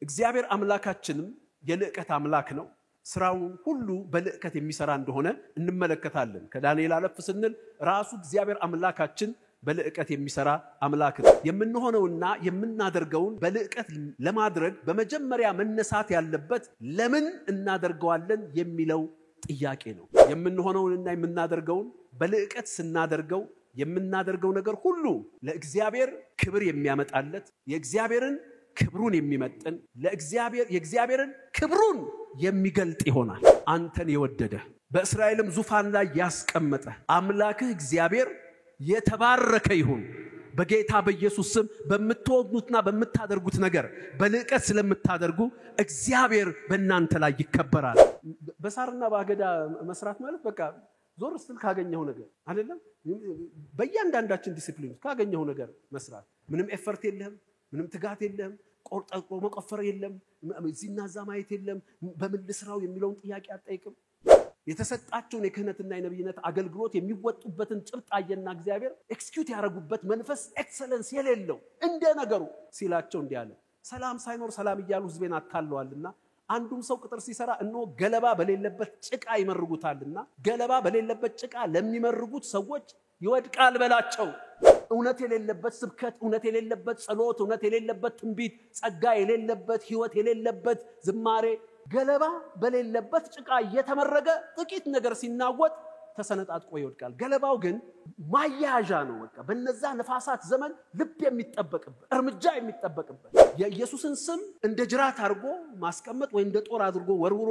እግዚአብሔር አምላካችንም የልዕቀት አምላክ ነው። ስራውን ሁሉ በልዕቀት የሚሰራ እንደሆነ እንመለከታለን። ከዳንኤል አለፍ ስንል ራሱ እግዚአብሔር አምላካችን በልዕቀት የሚሰራ አምላክ ነው። የምንሆነውና የምናደርገውን በልዕቀት ለማድረግ በመጀመሪያ መነሳት ያለበት ለምን እናደርገዋለን የሚለው ጥያቄ ነው። የምንሆነውንና የምናደርገውን በልዕቀት ስናደርገው የምናደርገው ነገር ሁሉ ለእግዚአብሔር ክብር የሚያመጣለት የእግዚአብሔርን ክብሩን የሚመጥን የእግዚአብሔርን ክብሩን የሚገልጥ ይሆናል። አንተን የወደደ በእስራኤልም ዙፋን ላይ ያስቀመጠ አምላክህ እግዚአብሔር የተባረከ ይሁን። በጌታ በኢየሱስ ስም በመትወዱትና በመታደርጉት ነገር በልዕቀት ስለምታደርጉ እግዚአብሔር በእናንተ ላይ ይከበራል። በሳርና ባገዳ መስራት ማለት በቃ ዞር ስትል ካገኘው ነገር አይደለም። በእያንዳንዳችን ዲሲፕሊን ካገኘው ነገር መስራት ምንም ኤፈርት የለም፣ ምንም ትጋት የለም፣ ቆርጠቆ መቆፈር የለም፣ እዚህና እዛ ማየት የለም። በምን ልስራው የሚለውን ጥያቄ አትጠይቅም። የተሰጣቸውን የክህነትና የነብይነት አገልግሎት የሚወጡበትን ጭብጣየና እግዚአብሔር ኤክስኪዩት ያደረጉበት መንፈስ ኤክሰለንስ የሌለው እንደ ነገሩ ሲላቸው እንዲህ አለ። ሰላም ሳይኖር ሰላም እያሉ ህዝቤን አታለዋልና አንዱም ሰው ቅጥር ሲሰራ እነሆ ገለባ በሌለበት ጭቃ ይመርጉታልና ገለባ በሌለበት ጭቃ ለሚመርጉት ሰዎች ይወድቃል በላቸው። እውነት የሌለበት ስብከት፣ እውነት የሌለበት ጸሎት፣ እውነት የሌለበት ትንቢት፣ ጸጋ የሌለበት ህይወት የሌለበት ዝማሬ ገለባ በሌለበት ጭቃ እየተመረገ ጥቂት ነገር ሲናወጥ ተሰነጣጥቆ ይወድቃል። ገለባው ግን ማያያዣ ነው። በቃ በነዛ ነፋሳት ዘመን ልብ የሚጠበቅበት እርምጃ የሚጠበቅበት የኢየሱስን ስም እንደ ጅራት አድርጎ ማስቀመጥ ወይ እንደ ጦር አድርጎ ወርውሮ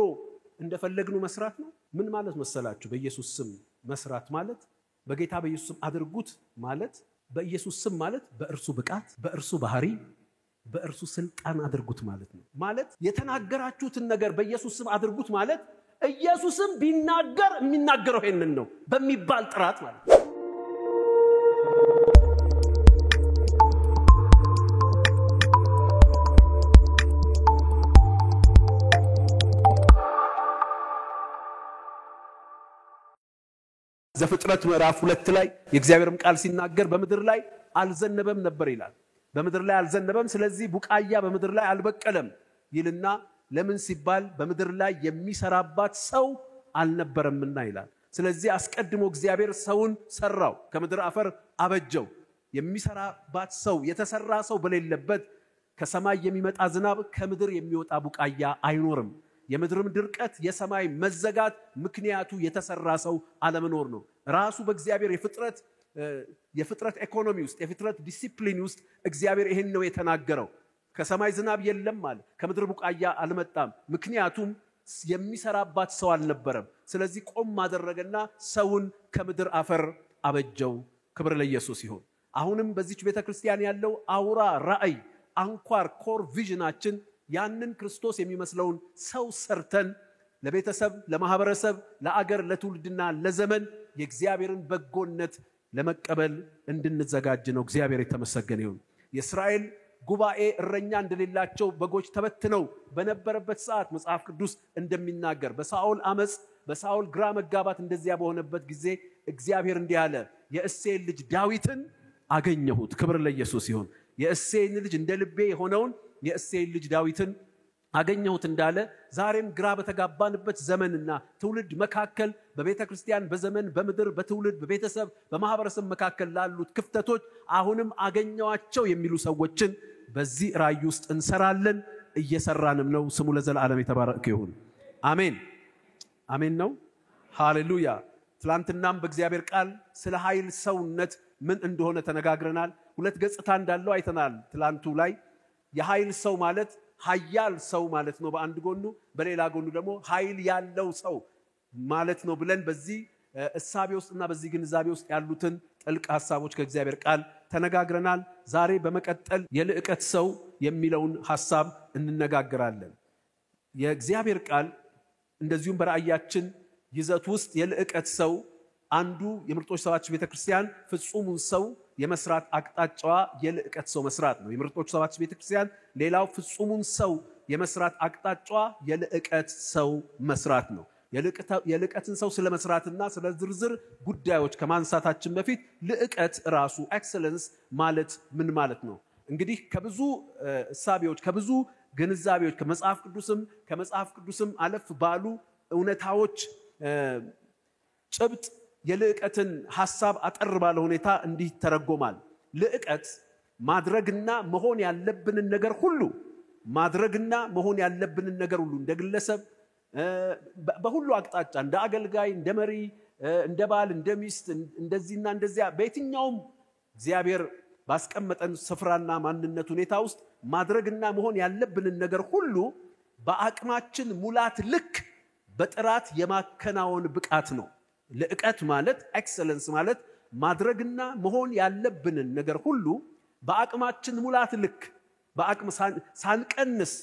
እንደፈለግኑ መስራት ነው። ምን ማለት መሰላችሁ? በኢየሱስ ስም መስራት ማለት በጌታ በኢየሱስ ስም አድርጉት ማለት በኢየሱስ ስም ማለት በእርሱ ብቃት፣ በእርሱ ባህሪ፣ በእርሱ ስልጣን አድርጉት ማለት ነው። ማለት የተናገራችሁትን ነገር በኢየሱስ ስም አድርጉት ማለት ኢየሱስም ቢናገር የሚናገረው ይሄንን ነው በሚባል ጥራት ማለት ነው። ዘፍጥረት ምዕራፍ 2 ላይ የእግዚአብሔርም ቃል ሲናገር በምድር ላይ አልዘነበም ነበር ይላል። በምድር ላይ አልዘነበም፣ ስለዚህ ቡቃያ በምድር ላይ አልበቀለም ይልና ለምን ሲባል በምድር ላይ የሚሰራባት ሰው አልነበረምና ይላል። ስለዚህ አስቀድሞ እግዚአብሔር ሰውን ሰራው፣ ከምድር አፈር አበጀው። የሚሰራባት ሰው የተሰራ ሰው በሌለበት ከሰማይ የሚመጣ ዝናብ ከምድር የሚወጣ ቡቃያ አይኖርም። የምድርም ድርቀት የሰማይ መዘጋት ምክንያቱ የተሰራ ሰው አለመኖር ነው። ራሱ በእግዚአብሔር የፍጥረት ኢኮኖሚ ውስጥ የፍጥረት ዲሲፕሊን ውስጥ እግዚአብሔር ይሄን ነው የተናገረው። ከሰማይ ዝናብ የለም ማለት ከምድር ቡቃያ አልመጣም፣ ምክንያቱም የሚሰራባት ሰው አልነበረም። ስለዚህ ቆም አደረገና ሰውን ከምድር አፈር አበጀው። ክብር ለኢየሱስ ይሁን። አሁንም በዚች ቤተክርስቲያን ያለው አውራ ራእይ አንኳር ኮር ቪዥናችን ያንን ክርስቶስ የሚመስለውን ሰው ሰርተን ለቤተሰብ፣ ለማህበረሰብ፣ ለአገር፣ ለትውልድና ለዘመን የእግዚአብሔርን በጎነት ለመቀበል እንድንዘጋጅ ነው። እግዚአብሔር የተመሰገነ ይሁን። የእስራኤል ጉባኤ እረኛ እንደሌላቸው በጎች ተበትነው በነበረበት ሰዓት መጽሐፍ ቅዱስ እንደሚናገር በሳኦል አመጽ፣ በሳኦል ግራ መጋባት እንደዚያ በሆነበት ጊዜ እግዚአብሔር እንዲህ አለ፣ የእሴይን ልጅ ዳዊትን አገኘሁት። ክብር ለኢየሱስ ይሁን። የእሴይን ልጅ እንደ ልቤ የሆነውን የእሴይን ልጅ ዳዊትን አገኘሁት እንዳለ ዛሬም ግራ በተጋባንበት ዘመንና ትውልድ መካከል በቤተክርስቲያን፣ በዘመን፣ በምድር፣ በትውልድ፣ በቤተሰብ፣ በማህበረሰብ መካከል ላሉት ክፍተቶች አሁንም አገኘዋቸው የሚሉ ሰዎችን በዚህ ራእይ ውስጥ እንሰራለን፣ እየሰራንም ነው። ስሙ ለዘላለም የተባረከ ይሁን። አሜን አሜን ነው። ሃሌሉያ። ትላንትናም በእግዚአብሔር ቃል ስለ ኃይል ሰውነት ምን እንደሆነ ተነጋግረናል። ሁለት ገጽታ እንዳለው አይተናል። ትላንቱ ላይ የኃይል ሰው ማለት ኃያል ሰው ማለት ነው በአንድ ጎኑ፣ በሌላ ጎኑ ደግሞ ኃይል ያለው ሰው ማለት ነው ብለን በዚህ እሳቤ ውስጥና በዚህ ግንዛቤ ውስጥ ያሉትን ጥልቅ ሐሳቦች ከእግዚአብሔር ቃል ተነጋግረናል። ዛሬ በመቀጠል የልዕቀት ሰው የሚለውን ሐሳብ እንነጋገራለን። የእግዚአብሔር ቃል እንደዚሁም በራእያችን ይዘት ውስጥ የልዕቀት ሰው አንዱ የምርጦች ሰባች ቤተክርስቲያን ፍጹሙን ሰው የመስራት አቅጣጫዋ የልዕቀት ሰው መስራት ነው። የምርጦች ሰባች ቤተክርስቲያን ሌላው ፍጹሙን ሰው የመስራት አቅጣጫዋ የልዕቀት ሰው መስራት ነው። የልዕቀትን ሰው ስለመስራትና ስለ ዝርዝር ጉዳዮች ከማንሳታችን በፊት ልዕቀት ራሱ ኤክሰለንስ ማለት ምን ማለት ነው? እንግዲህ ከብዙ እሳቤዎች ከብዙ ግንዛቤዎች ከመጽሐፍ ቅዱስም አለፍ ባሉ እውነታዎች ጭብጥ የልዕቀትን ሐሳብ አጠር ባለ ሁኔታ እንዲህ ተረጎማል። ልዕቀት ማድረግና መሆን ያለብንን ነገር ሁሉ እንደ ግለሰብ በሁሉ አቅጣጫ እንደ አገልጋይ እንደ መሪ እንደ ባል እንደ ሚስት እንደዚህና እንደዚያ በየትኛውም እግዚአብሔር ባስቀመጠን ስፍራና ማንነት ሁኔታ ውስጥ ማድረግና መሆን ያለብንን ነገር ሁሉ በአቅማችን ሙላት ልክ በጥራት የማከናወን ብቃት ነው። ልዕቀት ማለት ኤክሰለንስ ማለት ማድረግና መሆን ያለብንን ነገር ሁሉ በአቅማችን ሙላት ልክ በአቅም ሳንቀንስ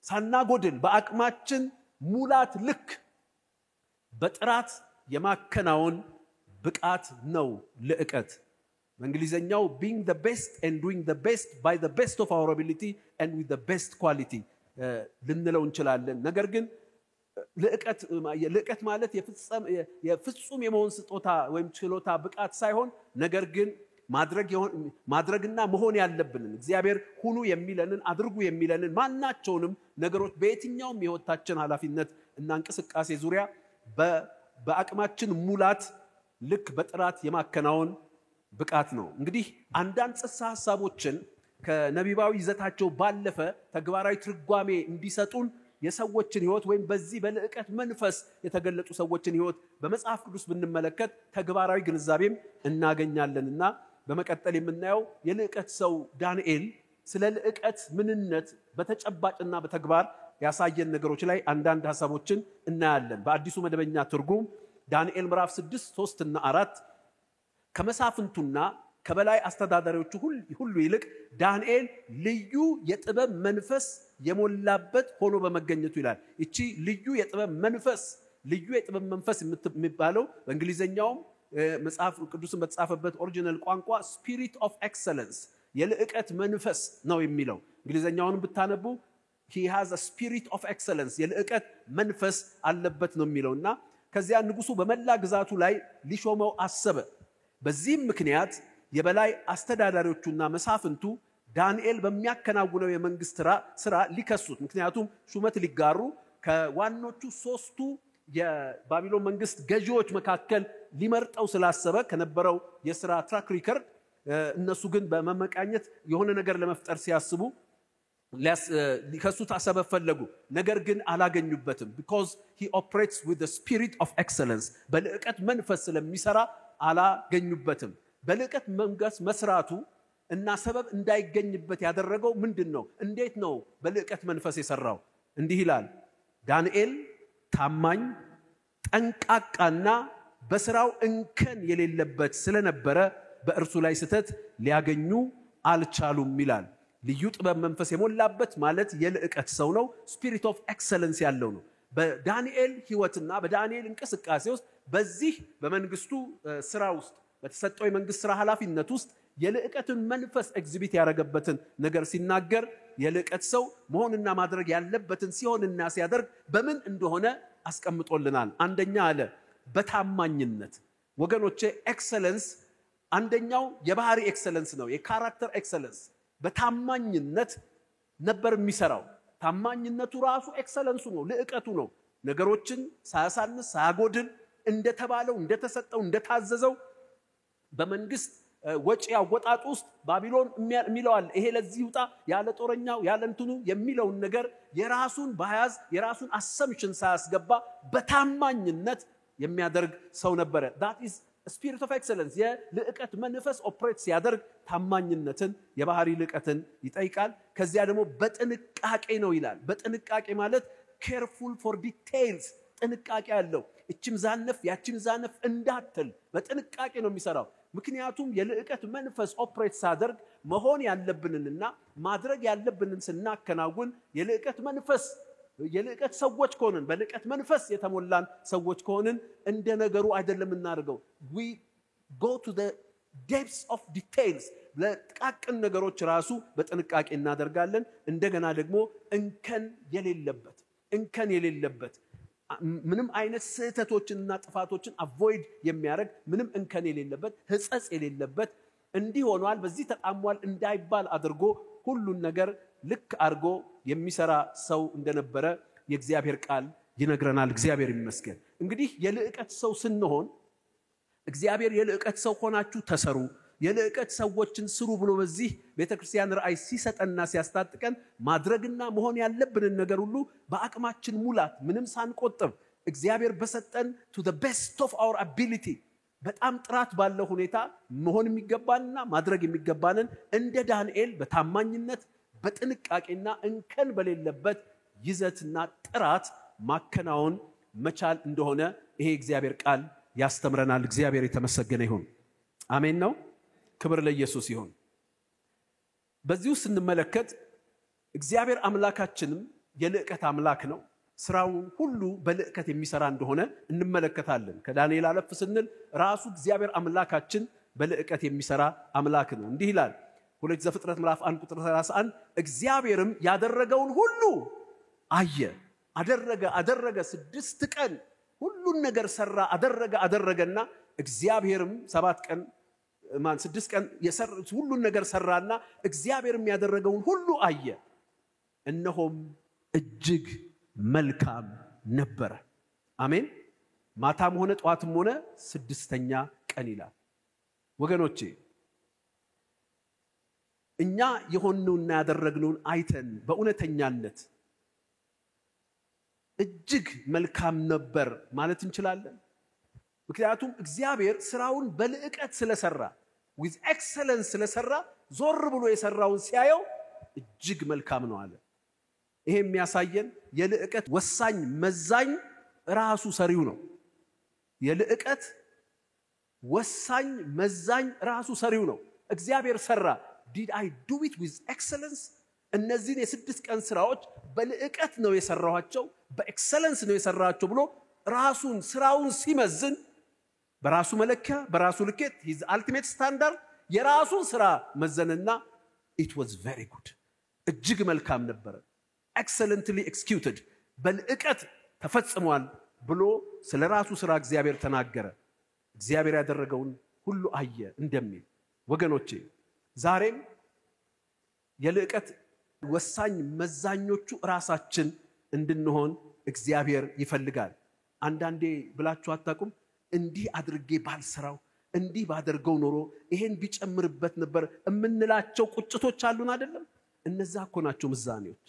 ሳናጎድል በአቅማችን ሙላት ልክ በጥራት የማከናወን ብቃት ነው ልዕቀት። በእንግሊዘኛው being the best and doing the best by the best of our ability and with the best quality ልንለው እንችላለን። ነገር ግን ልዕቀት ማለት የፍጹም የመሆን ስጦታ ወይም ችሎታ ብቃት ሳይሆን ነገር ግን ማድረግና መሆን ያለብንን እግዚአብሔር ሁሉ የሚለንን አድርጉ የሚለንን ማናቸውንም ነገሮች በየትኛውም የህይወታችን ኃላፊነት እና እንቅስቃሴ ዙሪያ በአቅማችን ሙላት ልክ በጥራት የማከናወን ብቃት ነው። እንግዲህ አንዳንድ ጽንሰ ሐሳቦችን ከነቢባዊ ይዘታቸው ባለፈ ተግባራዊ ትርጓሜ እንዲሰጡን የሰዎችን ህይወት ወይም በዚህ በልዕቀት መንፈስ የተገለጹ ሰዎችን ህይወት በመጽሐፍ ቅዱስ ብንመለከት ተግባራዊ ግንዛቤም እናገኛለንና በመቀጠል የምናየው የልዕቀት ሰው ዳንኤል ስለ ልዕቀት ምንነት በተጨባጭና በተግባር ያሳየን ነገሮች ላይ አንዳንድ ሐሳቦችን እናያለን። በአዲሱ መደበኛ ትርጉም ዳንኤል ምዕራፍ 6 3 እና 4 ከመሳፍንቱና ከበላይ አስተዳዳሪዎቹ ሁሉ ይልቅ ዳንኤል ልዩ የጥበብ መንፈስ የሞላበት ሆኖ በመገኘቱ ይላል። እቺ ልዩ የጥበብ መንፈስ የሚባለው በእንግሊዘኛው መጽሐፍ ቅዱስን በተጻፈበት ኦሪጂናል ቋንቋ spirit of excellence የልዕቀት መንፈስ ነው የሚለው። እንግሊዘኛውን ብታነቡ he has a spirit of excellence የልዕቀት መንፈስ አለበት ነው የሚለውና ከዚያ ንጉሱ በመላ ግዛቱ ላይ ሊሾመው አሰበ። በዚህም ምክንያት የበላይ አስተዳዳሪዎቹና መሳፍንቱ ዳንኤል በሚያከናውነው የመንግስት ስራ ሊከሱት፣ ምክንያቱም ሹመት ሊጋሩ ከዋኖቹ ሶስቱ የባቢሎን መንግስት ገዢዎች መካከል ሊመርጠው ስላሰበ ከነበረው የሥራ ትራክ ሪከርድ እነሱ ግን በመመቃኘት የሆነ ነገር ለመፍጠር ሲያስቡ ሊከሱት አሰበ ፈለጉ። ነገር ግን አላገኙበትም። because he operates with the spirit of excellence በልዕቀት መንፈስ ስለሚሰራ አላገኙበትም። በልዕቀት መንፈስ መስራቱ እና ሰበብ እንዳይገኝበት ያደረገው ምንድነው? እንዴት ነው በልዕቀት መንፈስ የሰራው? እንዲህ ይላል፣ ዳንኤል ታማኝ ጠንቃቃና በስራው እንከን የሌለበት ስለነበረ በእርሱ ላይ ስተት ሊያገኙ አልቻሉም ይላል። ልዩ ጥበብ መንፈስ የሞላበት ማለት የልዕቀት ሰው ነው። spirit of excellence ያለው ነው። በዳንኤል ህይወትና በዳንኤል እንቅስቃሴ ውስጥ በዚህ በመንግስቱ ስራ ውስጥ በተሰጠው የመንግስት ስራ ኃላፊነት ውስጥ የልዕቀትን መንፈስ ኤግዚቢት ያደረገበትን ነገር ሲናገር የልዕቀት ሰው መሆንና ማድረግ ያለበትን ሲሆንና ሲያደርግ በምን እንደሆነ አስቀምጦልናል። አንደኛ አለ በታማኝነት። ወገኖቼ ኤክሰለንስ አንደኛው የባህሪ ኤክሰለንስ ነው፣ የካራክተር ኤክሰለንስ። በታማኝነት ነበር የሚሰራው። ታማኝነቱ ራሱ ኤክሰለንሱ ነው፣ ልዕቀቱ ነው። ነገሮችን ሳያሳንስ ሳያጎድል እንደተባለው እንደተሰጠው እንደታዘዘው በመንግስት ወጪ አወጣጥ ውስጥ ባቢሎን የሚለዋል ይሄ ለዚህ ውጣ ያለ ጦረኛው ያለ እንትኑ የሚለውን ነገር የራሱን ባያዝ የራሱን አሰምሽን ሳያስገባ በታማኝነት የሚያደርግ ሰው ነበረ። that is spirit of excellence የልዕቀት መንፈስ ኦፕሬት ሲያደርግ ታማኝነትን የባህሪ ልዕቀትን ይጠይቃል። ከዚያ ደግሞ በጥንቃቄ ነው ይላል። በጥንቃቄ ማለት careful for details ጥንቃቄ ያለው እቺም ዛነፍ ያቺም ዛነፍ እንዳትል በጥንቃቄ ነው የሚሰራው። ምክንያቱም የልዕቀት መንፈስ ኦፕሬት ሳደርግ መሆን ያለብንንና ማድረግ ያለብንን ስናከናውን የልዕቀት ሰዎች ከሆንን በልዕቀት መንፈስ የተሞላን ሰዎች ከሆንን እንደ ነገሩ አይደለም እናደርገው። we go to the depths of details ለጥቃቅን ነገሮች ራሱ በጥንቃቄ እናደርጋለን። እንደገና ደግሞ እንከን የሌለበት ምንም አይነት ስህተቶችንና ጥፋቶችን አቮይድ የሚያደርግ ምንም እንከን የሌለበት ህጸጽ የሌለበት እንዲህ ሆኗል በዚህ ተጣሟል እንዳይባል አድርጎ ሁሉን ነገር ልክ አድርጎ የሚሰራ ሰው እንደነበረ የእግዚአብሔር ቃል ይነግረናል። እግዚአብሔር ይመስገን። እንግዲህ የልዕቀት ሰው ስንሆን እግዚአብሔር የልዕቀት ሰው ሆናችሁ ተሰሩ፣ የልዕቀት ሰዎችን ስሩ ብሎ በዚህ ቤተክርስቲያን ራእይ ሲሰጠና ሲያስታጥቀን ማድረግና መሆን ያለብንን ነገር ሁሉ በአቅማችን ሙላት ምንም ሳንቆጥብ እግዚአብሔር በሰጠን to the best of our ability በጣም ጥራት ባለው ሁኔታ መሆን የሚገባንና ማድረግ የሚገባንን እንደ ዳንኤል በታማኝነት በጥንቃቄና እንከን በሌለበት ይዘትና ጥራት ማከናወን መቻል እንደሆነ ይሄ እግዚአብሔር ቃል ያስተምረናል። እግዚአብሔር የተመሰገነ ይሁን። አሜን ነው። ክብር ለኢየሱስ ይሁን። በዚሁ ስንመለከት እግዚአብሔር አምላካችንም የልዕቀት አምላክ ነው። ስራውን ሁሉ በልዕቀት የሚሰራ እንደሆነ እንመለከታለን። ከዳንኤል አለፍ ስንል ራሱ እግዚአብሔር አምላካችን በልዕቀት የሚሰራ አምላክ ነው። እንዲህ ይላል ሁለት ዘፍጥረት ምዕራፍ 1 ቁጥር 31 እግዚአብሔርም ያደረገውን ሁሉ አየ። አደረገ 6 ቀን ሁሉን ነገር ሰራ። አደረገና እግዚአብሔርም 6 ቀን ሁሉን ነገር ሰራና እግዚአብሔርም ያደረገውን ሁሉ አየ፣ እነሆም እጅግ መልካም ነበረ። አሜን። ማታም ሆነ ጧትም ሆነ 6ኛ ቀን ይላል። ወገኖቼ እኛ የሆነውና ያደረግነውን አይተን በእውነተኛነት እጅግ መልካም ነበር ማለት እንችላለን። ምክንያቱም እግዚአብሔር ስራውን በልዕቀት ስለሰራ with excellence ስለሰራ ዞር ብሎ የሰራውን ሲያየው እጅግ መልካም ነው አለ። ይሄ የሚያሳየን የልዕቀት ወሳኝ መዛኝ ራሱ ሰሪው ነው። የልዕቀት ወሳኝ መዛኝ ራሱ ሰሪው ነው። እግዚአብሔር ሰራ። did I do it with excellence? እነዚህን የ6 ቀን ስራዎች በልዕቀት ነው የሰራኋቸው፣ በኤክሰለንስ ነው የሰራቸው ብሎ ራሱን ስራውን ሲመዝን በራሱ መለኪያ በራሱ ልኬት his ultimate standard የራሱን ስራ መዘንና it was very good እጅግ መልካም ነበር፣ excellently executed በልዕቀት ተፈጽሟል ብሎ ስለራሱ ስራ እግዚአብሔር ተናገረ። እግዚአብሔር ያደረገውን ሁሉ አየ እንደሚል ወገኖቼ ዛሬም የልዕቀት ወሳኝ መዛኞቹ ራሳችን እንድንሆን እግዚአብሔር ይፈልጋል። አንዳንዴ ብላችሁ አታቁም እንዲህ አድርጌ ባልሰራው እንዲህ ባደርገው ኖሮ ይሄን ቢጨምርበት ነበር እምንላቸው ቁጭቶች አሉን አይደለም? እነዛ እኮ ናቸው ምዛኔዎች፣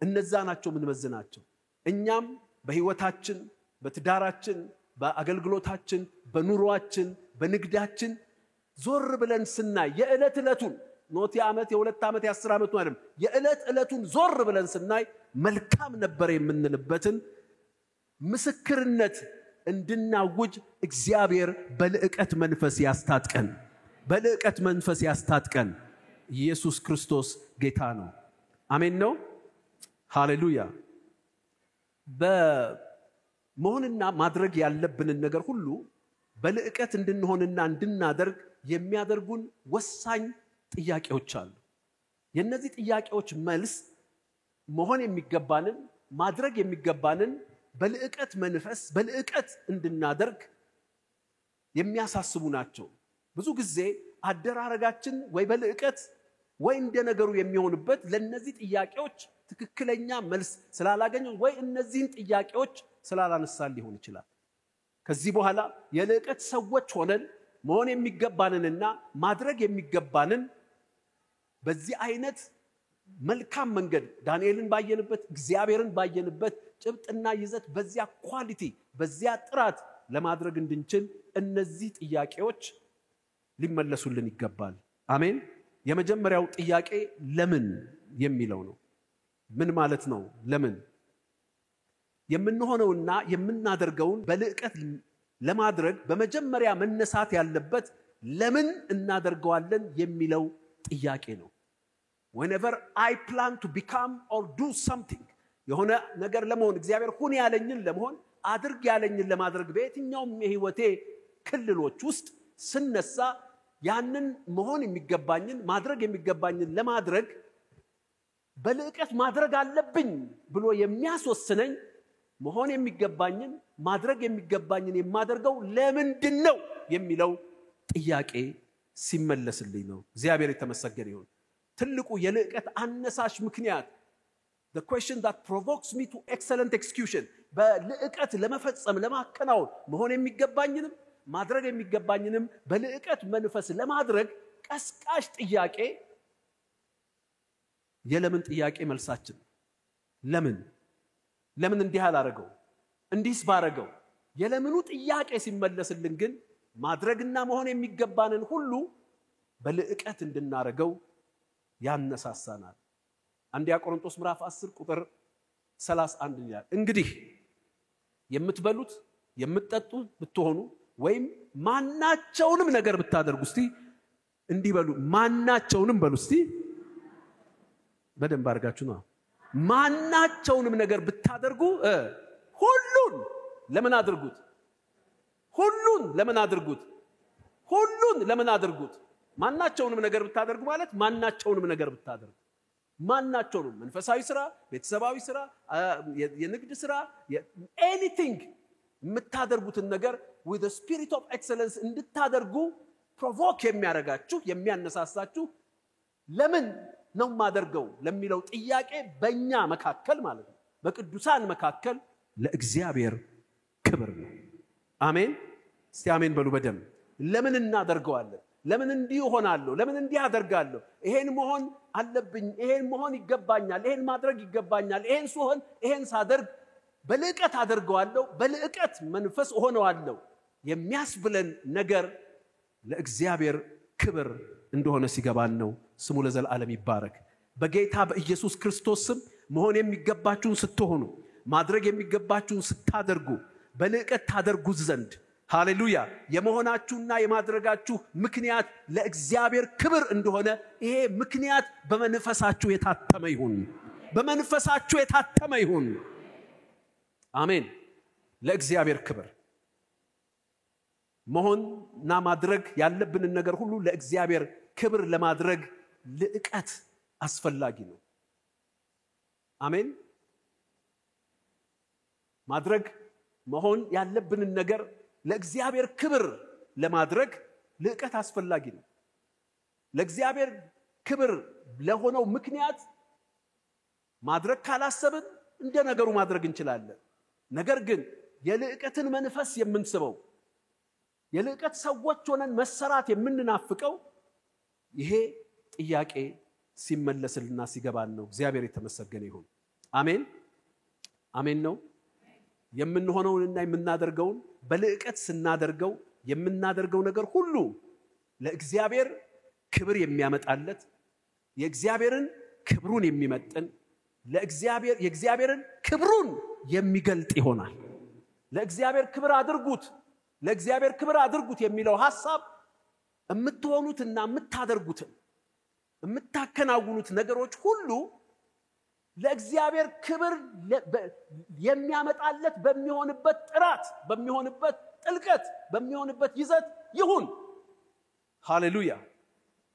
እነዛ ናቸው ምንመዝናቸው። እኛም በህይወታችን በትዳራችን በአገልግሎታችን በኑሮአችን በንግዳችን ዞር ብለን ስናይ የዕለቱን ኖት የዓመት የ2 ዓመት የ10 ዓመት ነው አይደለም፣ የዕለቱን ዞር ብለን ስናይ መልካም ነበር የምንልበትን ምስክርነት እንድናውጅ እግዚአብሔር በልዕቀት መንፈስ ያስታጥቀን፣ በልዕቀት መንፈስ ያስታጥቀን። ኢየሱስ ክርስቶስ ጌታ ነው። አሜን ነው። ሃሌሉያ። በመሆንና ማድረግ ያለብንን ነገር ሁሉ በልዕቀት እንድንሆንና እንድናደርግ የሚያደርጉን ወሳኝ ጥያቄዎች አሉ። የነዚህ ጥያቄዎች መልስ መሆን የሚገባንን ማድረግ የሚገባንን በልዕቀት መንፈስ በልዕቀት እንድናደርግ የሚያሳስቡ ናቸው። ብዙ ጊዜ አደራረጋችን ወይ በልዕቀት ወይ እንደነገሩ የሚሆንበት ለነዚህ ጥያቄዎች ትክክለኛ መልስ ስላላገኙ ወይ እነዚህን ጥያቄዎች ስላላነሳን ሊሆን ይችላል። ከዚህ በኋላ የልዕቀት ሰዎች ሆነን መሆን የሚገባንንና ማድረግ የሚገባንን በዚህ አይነት መልካም መንገድ ዳንኤልን ባየንበት እግዚአብሔርን ባየንበት ጭብጥና ይዘት በዚያ ኳሊቲ በዚያ ጥራት ለማድረግ እንድንችል እነዚህ ጥያቄዎች ሊመለሱልን ይገባል። አሜን። የመጀመሪያው ጥያቄ ለምን የሚለው ነው። ምን ማለት ነው ለምን? የምንሆነውና የምናደርገውን በልዕቀት ለማድረግ በመጀመሪያ መነሳት ያለበት ለምን እናደርገዋለን የሚለው ጥያቄ ነው። whenever I plan to become or do something የሆነ ነገር ለመሆን እግዚአብሔር ሁን ያለኝን ለመሆን አድርግ ያለኝን ለማድረግ በየትኛውም የህይወቴ ክልሎች ውስጥ ስነሳ ያንን መሆን የሚገባኝን ማድረግ የሚገባኝን ለማድረግ በልዕቀት ማድረግ አለብኝ ብሎ የሚያስወስነኝ መሆን የሚገባኝን ማድረግ የሚገባኝን የማደርገው ለምንድነው የሚለው ጥያቄ ሲመለስልኝ ነው። እግዚአብሔር የተመሰገነ ይሁን። ትልቁ የልዕቀት አነሳሽ ምክንያት the question that provokes me to excellent execution በልዕቀት ለመፈጸም ለማከናወን መሆን የሚገባኝንም ማድረግ የሚገባኝንም በልዕቀት መንፈስ ለማድረግ ቀስቃሽ ጥያቄ የለምን ጥያቄ መልሳችን ለምን እንዲህ አላረገው እንዲህስ ባረገው የለምኑ ጥያቄ ሲመለስልን ግን ማድረግና መሆን የሚገባንን ሁሉ በልዕቀት እንድናረገው ያነሳሳናል። አንደኛ ቆሮንቶስ ምዕራፍ 10 ቁጥር 31 ይላል እንግዲህ የምትበሉት የምትጠጡት ብትሆኑ ወይም ማናቸውንም ነገር ብታደርጉ እስቲ እንዲበሉ ማናቸውንም በሉ እስቲ በደንብ አድርጋችሁ ነው ማናቸውንም ነገር ብታደርጉ ሁሉን ለምን አድርጉት ሁሉን ለምን አድርጉት ማናቸውንም ነገር ብታደርጉ ማለት ማናቸውንም ነገር ብታደርጉ ማናቸውንም መንፈሳዊ ስራ ቤተሰባዊ ስራ የንግድ ስራ anything የምታደርጉትን ነገር with the spirit of excellence እንድታደርጉ provoke የሚያረጋችሁ የሚያነሳሳችሁ ለምን ነው ማደርገው ለሚለው ጥያቄ በእኛ መካከል ማለት ነው በቅዱሳን መካከል ለእግዚአብሔር ክብር ነው። አሜን እስቲ አሜን በሉ በደም ለምን እናደርገዋለን ለምን እንዲህ ሆናለሁ ለምን እንዲህ አደርጋለሁ ይሄን መሆን አለብኝ ይሄን መሆን ይገባኛል ይሄን ማድረግ ይገባኛል ይሄን ሳደርግ በልዕቀት አደርገዋለሁ በልዕቀት መንፈስ ሆነዋለሁ የሚያስብለን ነገር ለእግዚአብሔር ክብር እንደሆነ ሲገባን ነው። ስሙ ለዘላለም ይባረክ። በጌታ በኢየሱስ ክርስቶስ ስም መሆን የሚገባችሁን ስትሆኑ ማድረግ የሚገባችሁን ስታደርጉ በልዕቀት ታደርጉት ዘንድ ሃሌሉያ የመሆናችሁና የማድረጋችሁ ምክንያት ለእግዚአብሔር ክብር እንደሆነ ይሄ ምክንያት በመንፈሳችሁ የታተመ ይሁን አሜን ለእግዚአብሔር ክብር መሆንና ማድረግ ያለብንን ነገር ሁሉ ለእግዚአብሔር ክብር ለማድረግ ልዕቀት አስፈላጊ ነው። አሜን ማድረግ መሆን ያለብንን ነገር ለእግዚአብሔር ክብር ለማድረግ ልዕቀት አስፈላጊ ነው። ለእግዚአብሔር ክብር ለሆነው ምክንያት ማድረግ ካላሰብን እንደ ነገሩ ማድረግ እንችላለን። ነገር ግን የልዕቀትን መንፈስ የምንስበው የልዕቀት ሰዎች ሆነን መሰራት የምንናፍቀው ይሄ ጥያቄ ሲመለስልና ሲገባን ነው። እግዚአብሔር የተመሰገነ ይሁን። አሜን አሜን ነው። የምንሆነውንና የምናደርገውን በልዕቀት ስናደርገው የምናደርገው ነገር ሁሉ ለእግዚአብሔር ክብር የሚያመጣለት የእግዚአብሔርን ክብሩን የሚመጥን የእግዚአብሔርን ክብሩን የሚገልጥ ይሆናል። ለእግዚአብሔር ክብር አድርጉት የሚለው ሐሳብ የምትሆኑትና የምታከናውኑት ነገሮች ሁሉ ለእግዚአብሔር ክብር የሚያመጣለት በሚሆንበት ጥራት በሚሆንበት ጥልቀት በሚሆንበት ይዘት ይሁን። ሃሌሉያ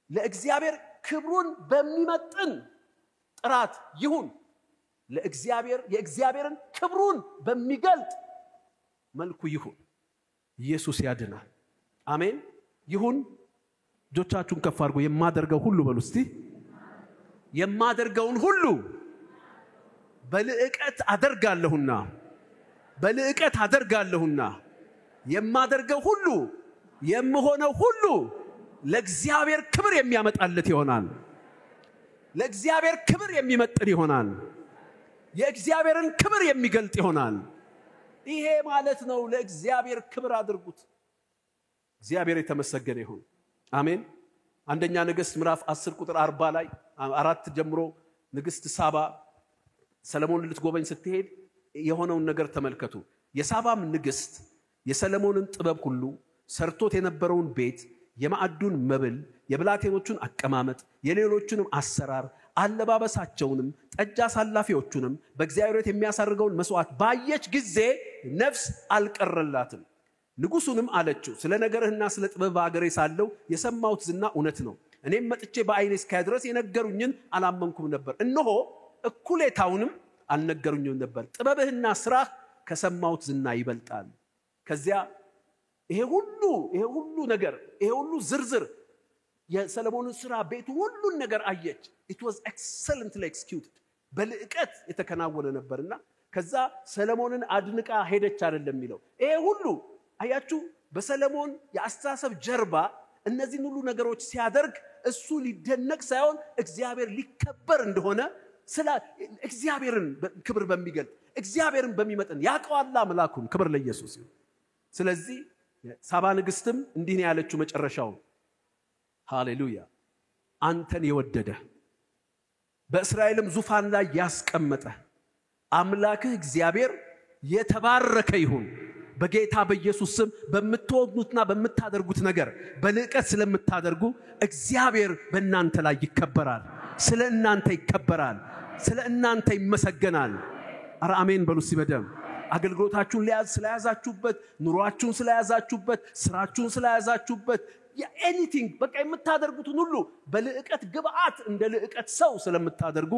ለእግዚአብሔር ክብሩን በሚመጥን ጥራት ይሁን። የእግዚአብሔርን ክብሩን በሚገልጥ መልኩ ይሁን። ኢየሱስ ያድናል። አሜን ይሁን። እጆቻችሁን ከፍ አድርጉ። የማደርገው ሁሉ በሉ እስቲ የማደርገውን ሁሉ በልዕቀት አደርጋለሁና የማደርገው ሁሉ የምሆነው ሁሉ ለእግዚአብሔር ክብር የሚያመጣለት ይሆናል። ለእግዚአብሔር ክብር የሚመጥን ይሆናል። የእግዚአብሔርን ክብር የሚገልጥ ይሆናል። ይሄ ማለት ነው ለእግዚአብሔር ክብር አድርጉት። እግዚአብሔር የተመሰገነ ይሁን። አሜን። አንደኛ ነገሥት ምዕራፍ 10 ቁጥር 40 ላይ 4 ጀምሮ ንግስት ሳባ ሰለሞን ልትጎበኝ ስትሄድ የሆነውን ነገር ተመልከቱ። የሳባም ንግስት የሰለሞንን ጥበብ ሁሉ ሰርቶት የነበረውን ቤት የማዕዱን መብል የብላቴኖቹን አቀማመጥ የሌሎቹንም አሰራር አለባበሳቸውንም ጠጅ አሳላፊዎቹንም በእግዚአብሔር ቤት የሚያሳርገውን መስዋዕት ባየች ጊዜ ነፍስ አልቀረላትም። ንጉሱንም አለችው ስለ ነገርህና ስለ ጥበብ በአገሬ ሳለው የሰማሁት ዝና እውነት ነው። እኔም መጥቼ በአይኔ እስካይ ድረስ የነገሩኝን አላመንኩም ነበር። እነሆ እኩሌታውንም አልነገሩኝም ነበር። ጥበብህና ስራህ ከሰማሁት ዝና ይበልጣል። ከዚያ ይሄ ሁሉ ነገር ይሄ ሁሉ ዝርዝር የሰለሞንን ስራ ቤቱ ሁሉን ነገር አየች። it was excellently executed በልዕቀት የተከናወነ ነበርና ከዛ ሰለሞንን አድንቃ ሄደች አይደለም የሚለው። ይሄ ሁሉ አያችሁ በሰለሞን የአስተሳሰብ ጀርባ እነዚህን ሁሉ ነገሮች ሲያደርግ እሱ ሊደነቅ ሳይሆን እግዚአብሔር ሊከበር እንደሆነ ስለ እግዚአብሔርን ክብር በሚገልጥ እግዚአብሔርን በሚመጥን ያቀዋላ አምላኩን ክብር ለኢየሱስ ይሁን። ስለዚህ ሳባ ንግስትም እንዲህ ነው ያለችው መጨረሻው ሃሌሉያ አንተን የወደደ በእስራኤልም ዙፋን ላይ ያስቀመጠ አምላክህ እግዚአብሔር የተባረከ ይሁን። በጌታ በኢየሱስ ስም በመትወዱትና በመታደርጉት ነገር በልዕቀት ስለምታደርጉ እግዚአብሔር በእናንተ ላይ ይከበራል። ስለ እናንተ ይከበራል። ስለ እናንተ ይመሰገናል። አረ አሜን በሉ ሲበደም አገልግሎታችሁን ስለያዛችሁበት ኑሯችሁን ስለያዛችሁበት ስራችሁን ስለያዛችሁበት ኤኒቲንግ በቃ የምታደርጉትን ሁሉ በልዕቀት ግብአት እንደ ልዕቀት ሰው ስለምታደርጉ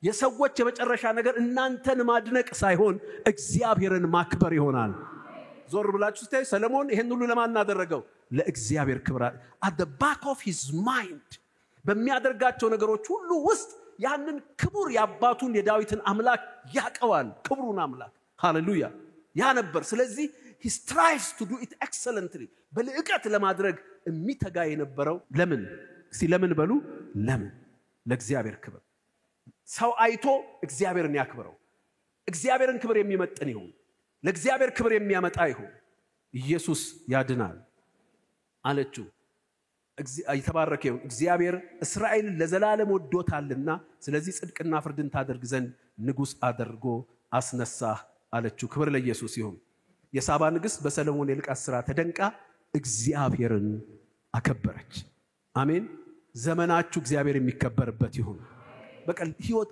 የሰዎች የመጨረሻ ነገር እናንተን ማድነቅ ሳይሆን እግዚአብሔርን ማክበር ይሆናል። ዞር ብላችሁ ስታይ ሰለሞን ይሄን ሁሉ ለማን አደረገው? ለእግዚአብሔር ክብር። at the back of his mind በሚያደርጋቸው ነገሮች ሁሉ ውስጥ ያንን ክቡር ያባቱን የዳዊትን አምላክ ያቀዋል። ክብሩን አምላክ ሃሌሉያ ያ ነበር። ስለዚህ he strives to do it excellently በልዕቀት ለማድረግ የሚተጋ የነበረው ለምን ለምን በሉ ለምን ለእግዚአብሔር ክብር። ሰው አይቶ እግዚአብሔርን ያክብረው። እግዚአብሔርን ክብር የሚመጥን ይሁን። ለእግዚአብሔር ክብር የሚያመጣ ይሁን። ኢየሱስ ያድናል አለችው። የተባረከ ይሁን እግዚአብሔር እስራኤልን ለዘላለም ወዶታልና ስለዚህ ጽድቅና ፍርድን ታደርግ ዘንድ ንጉስ አድርጎ አስነሳህ አለችው። ክብር ለኢየሱስ ይሁን። የሳባ ንግስት በሰለሞን የልቃት ሥራ ተደንቃ እግዚአብሔርን አከበረች። አሜን። ዘመናችሁ እግዚአብሔር የሚከበርበት ይሁን። በቃ ህይወት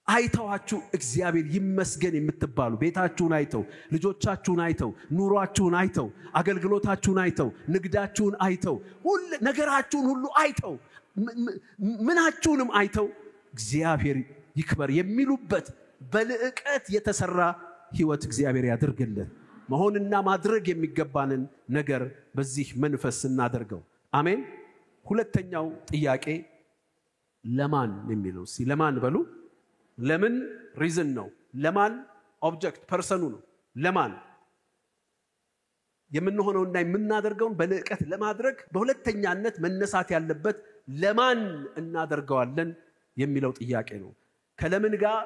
አይተዋችሁ እግዚአብሔር ይመስገን የምትባሉ ቤታችሁን አይተው ልጆቻችሁን አይተው ኑሯችሁን አይተው አገልግሎታችሁን አይተው ንግዳችሁን አይተው ሁሉ ነገራችሁን ሁሉ አይተው ምናችሁንም አይተው እግዚአብሔር ይክበር የሚሉበት በልዕቀት የተሰራ ህይወት እግዚአብሔር ያድርግልን። መሆንና ማድረግ የሚገባንን ነገር በዚህ መንፈስ እናደርገው። አሜን። ሁለተኛው ጥያቄ ለማን የሚለው ለማን በሉ ለምን ሪዝን ነው። ለማን ኦብጀክት ፐርሰኑ ነው። ለማን የምንሆነውና የምናደርገውን በልዕቀት ለማድረግ በሁለተኛነት መነሳት ያለበት ለማን እናደርገዋለን የሚለው ጥያቄ ነው። ከለምን ጋር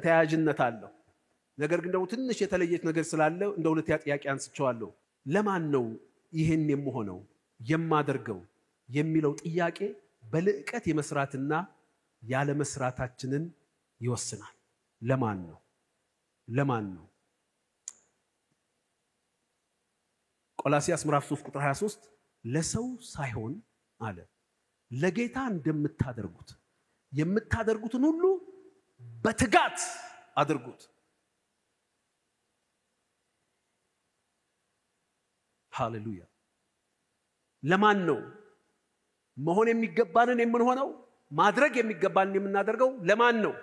ተያያዥነት አለው። ነገር ግን ደግሞ ትንሽ የተለየች ነገር ስላለ እንደ ሁለተኛ ጥያቄ አንስቼዋለሁ። ለማን ነው ይሄን የምሆነው የማደርገው የሚለው ጥያቄ በልዕቀት የመስራትና ያለ መስራታችንን ይወስናል። ለማን ነው? ቆላስይስ ምዕራፍ 3 ቁጥር 23 ለሰው ሳይሆን አለ ለጌታ እንደምታደርጉት የምታደርጉትን ሁሉ በትጋት አድርጉት። ሃሌሉያ። ለማን ነው መሆን የሚገባንን የምንሆነው ማድረግ የሚገባንን የምናደርገው ለማን ነው?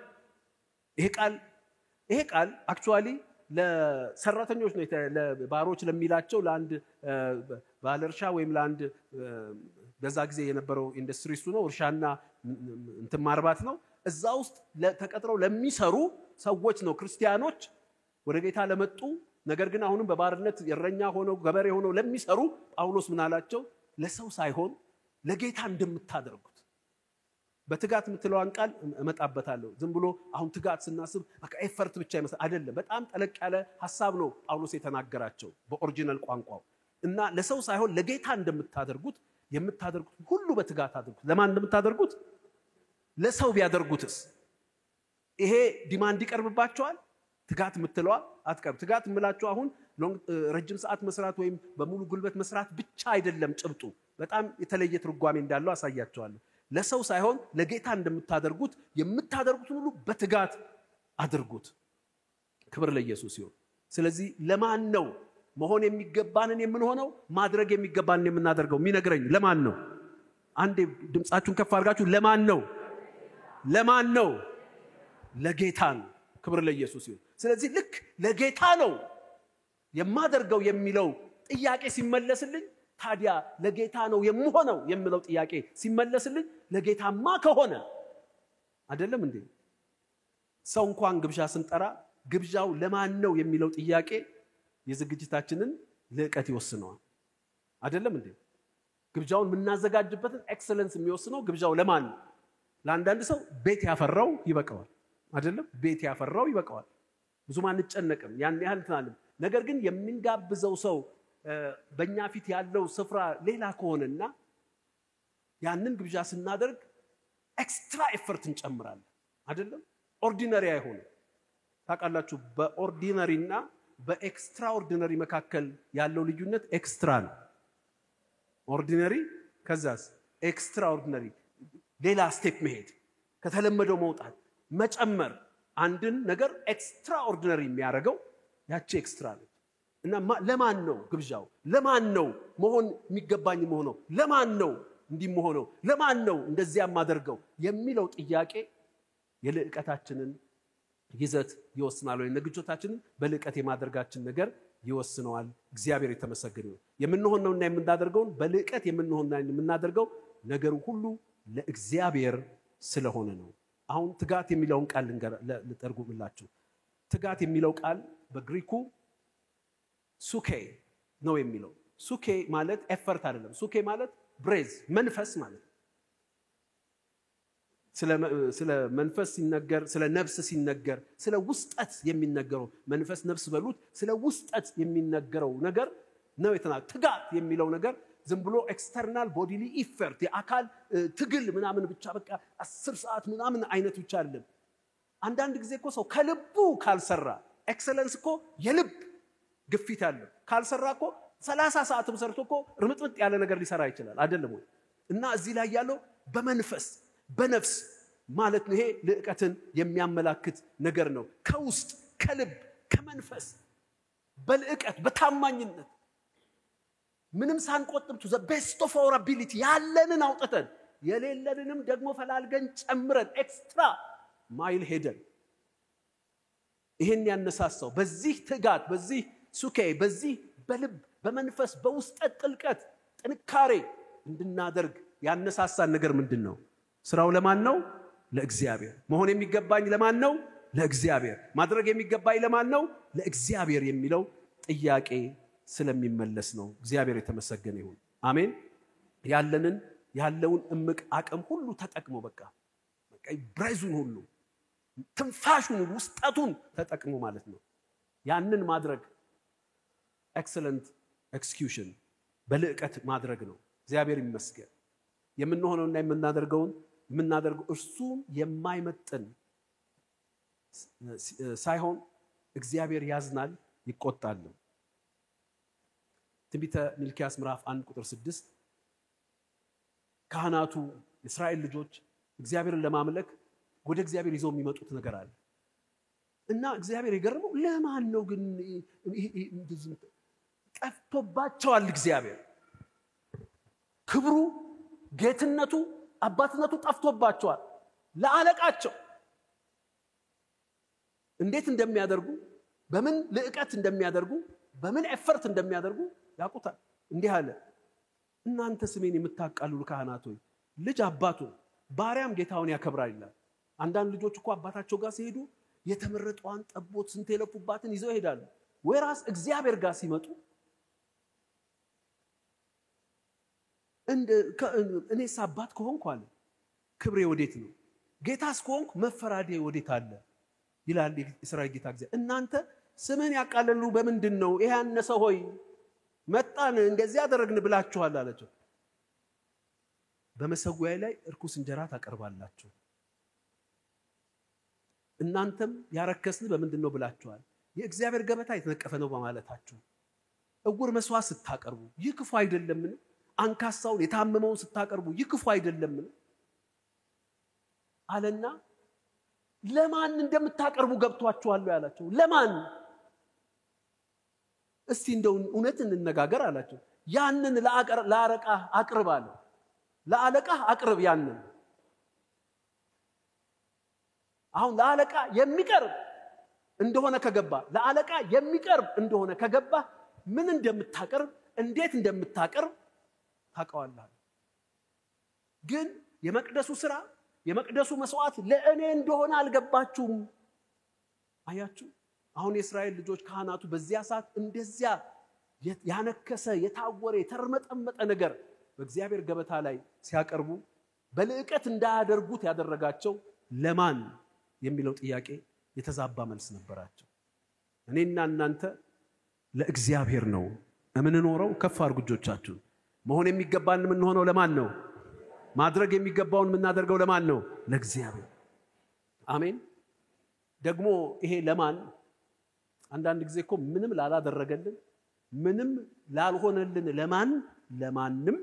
ይሄ ቃል አክቹአሊ ለሰራተኞች ነው ለባሮች ለሚላቸው ለአንድ ባለርሻ ወይም ለአንድ በዛ ጊዜ የነበረው ኢንዱስትሪ እሱ ነው እርሻና እንትን ማርባት ነው። እዛ ውስጥ ተቀጥረው ለሚሰሩ ሰዎች ነው ክርስቲያኖች ወደ ጌታ ለመጡ ነገር ግን አሁንም በባርነት የረኛ ሆነው ገበሬ ሆነው ለሚሰሩ ጳውሎስ ምን አላቸው? ለሰው ሳይሆን ለጌታ እንደምታደርጉት በትጋት የምትለዋን ቃል እመጣበታለሁ። ዝም ብሎ አሁን ትጋት ስናስብ በቃ ኤፈርት ብቻ ይመስል አይደለም። በጣም ጠለቅ ያለ ሐሳብ ነው ጳውሎስ የተናገራቸው በኦሪጂናል ቋንቋው እና ለሰው ሳይሆን ለጌታ እንደምታደርጉት የምታደርጉት ሁሉ በትጋት አድርጉት። ለማን እንደምታደርጉት? ለሰው ቢያደርጉትስ ይሄ ዲማንድ ይቀርብባቸዋል? ትጋት የምትለዋ አትቀርብ። ትጋት የምላችሁ አሁን ረጅም ሰዓት መስራት ወይም በሙሉ ጉልበት መስራት ብቻ አይደለም። ጭብጡ በጣም የተለየ ትርጓሜ እንዳለው አሳያቸዋለሁ። ለሰው ሳይሆን ለጌታ እንደምታደርጉት የምታደርጉትን ሁሉ በትጋት አድርጉት። ክብር ለኢየሱስ ይሁን። ስለዚህ ለማን ነው መሆን የሚገባንን የምንሆነው ማድረግ የሚገባንን የምናደርገው የሚነግረኝ ለማን ነው? አንዴ ድምጻችሁን ከፍ አድርጋችሁ ለማን ነው? ለማን ነው? ለጌታ ነው። ክብር ለኢየሱስ ይሁን። ስለዚህ ልክ ለጌታ ነው የማደርገው የሚለው ጥያቄ ሲመለስልኝ ታዲያ ለጌታ ነው የምሆነው የሚለው ጥያቄ ሲመለስልኝ ለጌታማ ከሆነ አይደለም እንዴ? ሰው እንኳን ግብዣ ስንጠራ ግብዣው ለማን ነው የሚለው ጥያቄ የዝግጅታችንን ልዕቀት ይወስነዋል። አይደለም እንዴ? ግብዣውን የምናዘጋጅበትን ኤክሰለንስ የሚወስነው ግብዣው ለማን ነው? ለአንዳንድ ሰው ቤት ያፈራው ይበቃዋል። አይደለም? ቤት ያፈራው ይበቃዋል። ብዙም አንጨነቅም፣ ያን ያህል እንተናለም። ነገር ግን የምንጋብዘው ሰው በእኛ ፊት ያለው ስፍራ ሌላ ከሆነና ያንን ግብዣ ስናደርግ ኤክስትራ ኤፈርት እንጨምራለን። አይደለም? ኦርዲነሪ አይሆንም። ታውቃላችሁ፣ በኦርዲነሪና በኤክስትራ ኦርዲነሪ መካከል ያለው ልዩነት ኤክስትራ ነው። ኦርዲነሪ ከዛስ ኤክስትራ ኦርዲነሪ፣ ሌላ ስቴፕ መሄድ፣ ከተለመደው መውጣት፣ መጨመር። አንድን ነገር ኤክስትራ ኦርዲነሪ የሚያደርገው ያቺ ኤክስትራ ነው። እና ለማን ነው ግብዣው? ለማን ነው መሆን የሚገባኝ መሆነው? ለማን ነው እንዲህ መሆነው? ለማን ነው እንደዚያ የማደርገው የሚለው ጥያቄ የልዕቀታችንን ይዘት ይወስናል። ወይ ንግጆታችንን በልዕቀት የማድረጋችን ነገር ይወስነዋል። እግዚአብሔር የተመሰገነ ይሁን። የምንሆነውና የምናደርገው በልዕቀት የምንሆነውና የምናደርገው ነገሩ ሁሉ ለእግዚአብሔር ስለሆነ ነው። አሁን ትጋት የሚለውን ቃል ልተርጉምላችሁ። ትጋት የሚለው ቃል በግሪኩ ሱኬ ነው የሚለው። ሱኬ ማለት ኤፈርት አይደለም። ሱኬ ማለት ብሬዝ መንፈስ ማለት ነው። ስለ መንፈስ ሲነገር፣ ስለ ነፍስ ሲነገር፣ ስለ ውስጠት የሚነገረው መንፈስ ነፍስ በሉት ስለ ውስጠት የሚነገረው ነገር ነው የተናገረው። ትጋት የሚለው ነገር ዝም ብሎ ኤክስተርናል ቦዲሊ ኢፈርት የአካል ትግል ምናምን ብቻ በቃ 10 ሰዓት ምናምን አይነት ብቻ አይደለም። አንዳንድ ጊዜ እኮ ሰው ከልቡ ካልሰራ ኤክሰለንስ እኮ የልብ ግፊት አለ። ካልሰራ እኮ 30 ሰዓትም ሰርቶ እኮ ርምጥምጥ ያለ ነገር ሊሰራ ይችላል። አይደለም ወይ? እና እዚህ ላይ ያለው በመንፈስ በነፍስ ማለት ነው። ይሄ ልዕቀትን የሚያመላክት ነገር ነው። ከውስጥ ከልብ ከመንፈስ በልዕቀት በታማኝነት ምንም ሳንቆጥብ to the best of our ability ያለንን አውጥተን የሌለንንም ደግሞ ፈላልገን ጨምረን ኤክስትራ ማይል ሄደን ይሄን ያነሳሳው በዚህ ትጋት በዚህ ሱኬ በዚህ በልብ በመንፈስ በውስጥ ጥልቀት ጥንካሬ እንድናደርግ ያነሳሳን ነገር ምንድነው? ስራው ለማን ነው? ለእግዚአብሔር። መሆን የሚገባኝ ለማን ነው? ለእግዚአብሔር። ማድረግ የሚገባኝ ለማን ነው? ለእግዚአብሔር የሚለው ጥያቄ ስለሚመለስ ነው። እግዚአብሔር የተመሰገነ ይሁን። አሜን። ያለውን እምቅ አቅም ሁሉ ተጠቅሞ በቃ ብሬዙን ሁሉ ትንፋሹን ውስጠቱን ተጠቅሞ ማለት ነው ያንን ማድረግ ኤክሰለንት ኤክስኪዩሽን በልዕቀት ማድረግ ነው። እግዚአብሔር ይመስገን። የምንሆነውና የምናደርገው እርሱን የማይመጥን ሳይሆን እግዚአብሔር ያዝናል ይቆጣል። ትንቢተ ሚልክያስ ምዕራፍ 1 ቁጥር 6 ካህናቱ የእስራኤል ልጆች እግዚአብሔርን ለማምለክ ወደ እግዚአብሔር ይዘው የሚመጡት ነገር አለ እና እግዚአብሔር ይገርመው ለማን ነው ግን ጠፍቶባቸዋል። እግዚአብሔር ክብሩ ጌትነቱ አባትነቱ ጠፍቶባቸዋል። ለአለቃቸው እንዴት እንደሚያደርጉ በምን ልዕቀት እንደሚያደርጉ በምን ኤፈርት እንደሚያደርጉ ያውቁታል። እንዲህ አለ፣ እናንተ ስሜን የምታቃልሉ ካህናት ሆይ ልጅ አባቱን ባሪያም ጌታውን ያከብራል ይላል። አንዳንድ ልጆች እኮ አባታቸው ጋር ሲሄዱ የተመረጠዋን ጠቦት ስንት የለፉባትን ይዘው ይሄዳሉ። ወይራስ እግዚአብሔር ጋር ሲመጡ እኔስ አባት ከሆንኩ አለ ክብሬ ወዴት ነው? ጌታስ ከሆንኩ መፈራዴ ወዴት አለ ይላል እስራኤል ጌታ እግዚአብሔር። እናንተ ስምን ያቃለሉ በምንድን ነው? ይሄ ያነሰ ሆይ መጣን እንደዚህ ያደረግን ብላችኋል አላቸው። በመሰዊያዬ ላይ እርኩስ እንጀራ ታቀርባላችሁ፣ እናንተም ያረከስን በምንድን ነው ብላችኋል። የእግዚአብሔር ገበታ የተነቀፈ ነው በማለታችሁ እውር መስዋዕት ስታቀርቡ ይህ ክፉ አይደለምን? አንካሳውን የታመመውን ስታቀርቡ ይህ ክፉ አይደለምን? አለና ለማን እንደምታቀርቡ ገብቷችኋል ያላቸው። ለማን? እስቲ እንደው እውነት እንነጋገር አላቸው። ያንን ለአለቃ አቅርብ አለ። ለአለቃ አቅርብ ያንን። አሁን ለአለቃ የሚቀርብ እንደሆነ ከገባ ለአለቃ የሚቀርብ እንደሆነ ከገባ ምን እንደምታቀርብ እንዴት እንደምታቀርብ ታውቀዋለህ። ግን የመቅደሱ ስራ የመቅደሱ መስዋዕት ለእኔ እንደሆነ አልገባችሁም። አያችሁ አሁን የእስራኤል ልጆች ካህናቱ በዚያ ሰዓት እንደዚያ ያነከሰ የታወረ የተርመጠመጠ ነገር በእግዚአብሔር ገበታ ላይ ሲያቀርቡ በልዕቀት እንዳያደርጉት ያደረጋቸው ለማን የሚለው ጥያቄ የተዛባ መልስ ነበራቸው። እኔና እናንተ ለእግዚአብሔር ነው እምንኖረው። ከፍ አድርጉ እጆቻችሁን። መሆን የሚገባን ምን ሆነው ለማን ነው? ማድረግ የሚገባውን የምናደርገው ለማን ነው? ለእግዚአብሔር። አሜን። ደግሞ ይሄ ለማን አንዳንድ ጊዜ እኮ ምንም ላላደረገልን ምንም ላልሆነልን ለማንም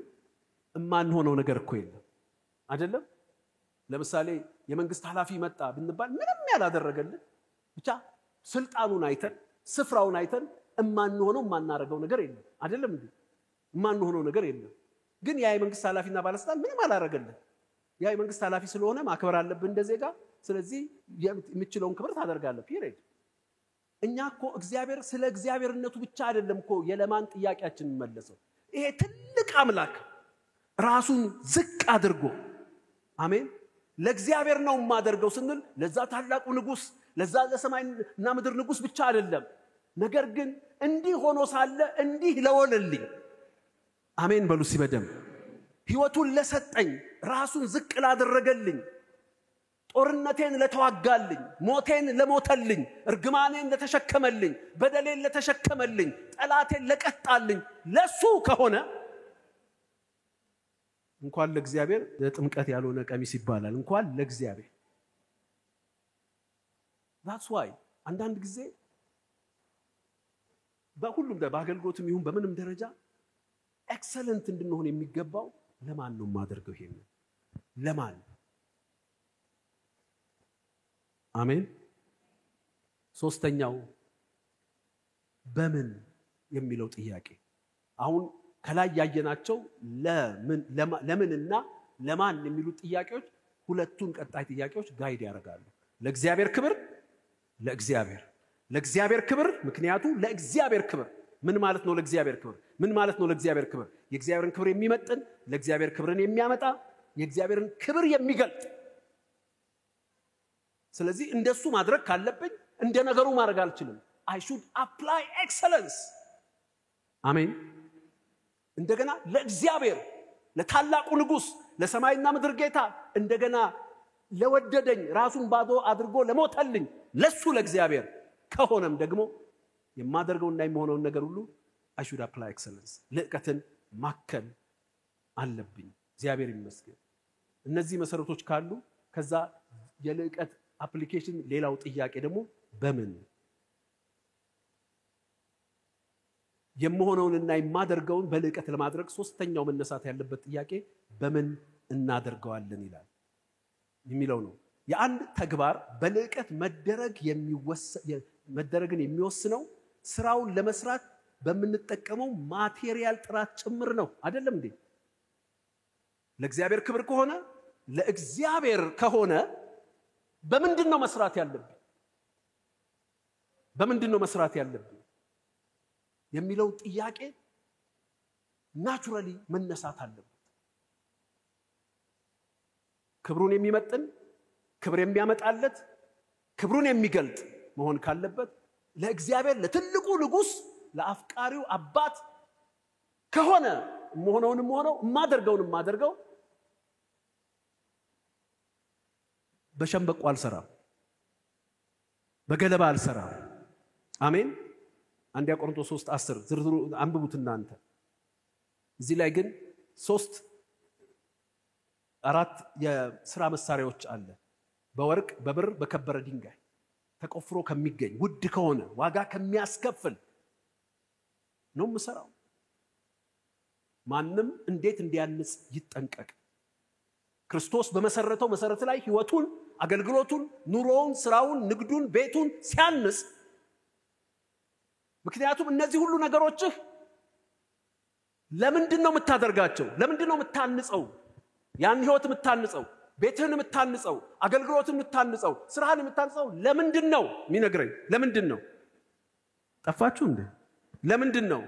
የማንሆነው ነገር እኮ የለም አይደለም። ለምሳሌ የመንግስት ኃላፊ መጣ ብንባል ምንም ያላደረገልን ብቻ ስልጣኑን አይተን ስፍራውን አይተን የማንሆነው የማናረገው ነገር የለም አይደለም እንዴ? የማንሆነው ነገር የለም። ግን ያ የመንግስት ኃላፊና ባለስልጣን ምንም አላረገልን። ያ የመንግስት ኃላፊ ስለሆነ ማክበር አለብን እንደዜጋ። ስለዚህ የምትችለውን ክብር ታደርጋለህ ፒሪድ። እኛ እኮ እግዚአብሔር ስለ እግዚአብሔርነቱ ብቻ አይደለም እኮ የለማን ጥያቄያችን መለሰው። ይሄ ትልቅ አምላክ ራሱን ዝቅ አድርጎ አሜን ለእግዚአብሔር ነው ማደርገው ስንል ለዛ ታላቁ ንጉስ ለዛ ለሰማይና ምድር ንጉስ ብቻ አይደለም። ነገር ግን እንዲህ ሆኖ ሳለ እንዲህ ለወለልኝ አሜን በሉ ሲበደም ህይወቱን ለሰጠኝ ራሱን ዝቅ ላደረገልኝ ጦርነቴን ለተዋጋልኝ ሞቴን ለሞተልኝ እርግማኔን ለተሸከመልኝ በደሌን ለተሸከመልኝ ጠላቴን ለቀጣልኝ ለሱ ከሆነ እንኳን ለእግዚአብሔር ለጥምቀት ያልሆነ ቀሚስ ይባላል እንኳን ለእግዚአብሔር። that's why አንዳንድ ጊዜ በሁሉም በአገልግሎትም ይሁን በምንም ደረጃ ኤክሰለንት እንድንሆን የሚገባው ለማን ነው ማደርገው? ይሄን ለማን? አሜን። ሶስተኛው በምን የሚለው ጥያቄ አሁን ከላይ ያየናቸው ለምንና ለማን የሚሉ ጥያቄዎች ሁለቱን ቀጣይ ጥያቄዎች ጋይድ ያደርጋሉ። ለእግዚአብሔር ክብር ለእግዚአብሔር ክብር ምክንያቱም ለእግዚአብሔር ክብር ምን ማለት ነው? ለእግዚአብሔር ክብር ምን ማለት ነው? ለእግዚአብሔር ክብር የእግዚአብሔርን ክብር የሚመጥን ለእግዚአብሔር ክብርን የሚያመጣ የእግዚአብሔርን ክብር የሚገልጥ። ስለዚህ እንደሱ ማድረግ ካለብኝ እንደ ነገሩ ማድረግ አልችልም። I should apply excellence አሜን። እንደገና ለእግዚአብሔር ለታላቁ ንጉስ ለሰማይና ምድር ጌታ እንደገና ለወደደኝ ራሱን ባዶ አድርጎ ለሞተልኝ ለሱ ለእግዚአብሔር ከሆነም ደግሞ የማደርገውና የምሆነው ነገር ሁሉ I should apply excellence ልዕቀትን ማከል አለብኝ። እግዚአብሔር ይመስገን። እነዚህ መሰረቶች ካሉ ከዛ የልዕቀት አፕሊኬሽን ሌላው ጥያቄ ደግሞ በምን የምሆነውንና የማደርገውን በልዕቀት ለማድረግ ሶስተኛው መነሳት ያለበት ጥያቄ በምን እናደርገዋለን ይላል የሚለው ነው። የአንድ ተግባር በልዕቀት መደረግን የሚወስነው ስራውን ለመስራት በመንጠቀመው ማቴሪያል ጥራት ጭምር ነው አይደለም እንዴ? ለእግዚአብሔር ክብር ከሆነ ለእግዚአብሔር ከሆነ በምንድነው መስራት ያለብን? በምንድነው መስራት ያለብን የሚለው ጥያቄ ናቹራሊ መነሳት አለበት። ክብሩን የሚመጥን ክብር የሚያመጣለት ክብሩን የሚገልጥ መሆን ካለበት ለእግዚአብሔር ለትልቁ ንጉስ ለአፍቃሪው አባት ከሆነ መሆነውንም ሆነው ማደርገው በሸምበቆ አልሰራም፣ በገለባ አልሰራም። አሜን። አንደኛ ቆሮንቶስ 3:10 ዝርዝሩ አንብቡት እናንተ። እዚህ ላይ ግን 4 የሥራ መሳሪያዎች አለ። በወርቅ በብር በከበረ ድንጋይ ተቆፍሮ ከሚገኝ ውድ ከሆነ ዋጋ ከሚያስከፍል ነው የምሰራው። ማንም እንዴት እንዲያንጽ ይጠንቀቅ። ክርስቶስ በመሰረተው መሰረት ላይ ህይወቱን አገልግሎቱን ኑሮውን ስራውን ንግዱን ቤቱን ሲያንጽ ምክንያቱም እነዚህ ሁሉ ነገሮች ለምንድነው የምታደርጋቸው? ለምንድነው የምታንጸው? ያን ህይወት የምታንጸው ቤትህን የምታንጸው አገልግሎትን የምታንጸው ስራህን የምታንጸው ለምንድነው የሚነግረኝ? ለምንድነው? ጠፋችሁ እንዴ? ለምንድነው?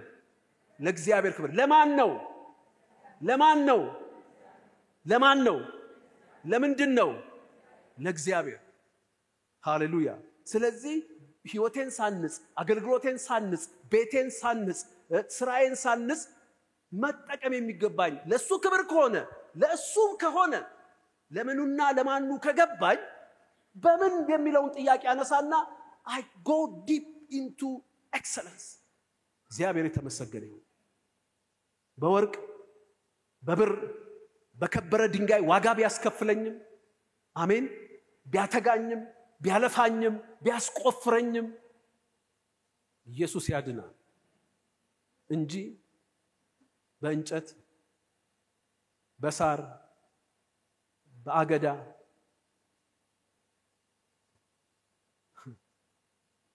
ለእግዚአብሔር ክብር። ለማን ነው? ለምንድነው? ለእግዚአብሔር። ሃሌሉያ። ስለዚህ ህይወቴን ሳንጽ፣ አገልግሎቴን ሳንጽ፣ ቤቴን ሳንጽ፣ ስራዬን ሳንጽ መጠቀም የሚገባኝ ለሱ ክብር ከሆነ ለእሱም ከሆነ ለምኑና ለማኑ ከገባኝ በምን የሚለውን ጥያቄ አነሳና I go deep into excellence። እግዚአብሔር የተመሰገነ ይሁን። በወርቅ በብር በከበረ ድንጋይ ዋጋ ቢያስከፍለኝም አሜን፣ ቢያተጋኝም ቢያለፋኝም ቢያስቆፍረኝም ኢየሱስ ያድናል እንጂ በእንጨት በሳር በአገዳ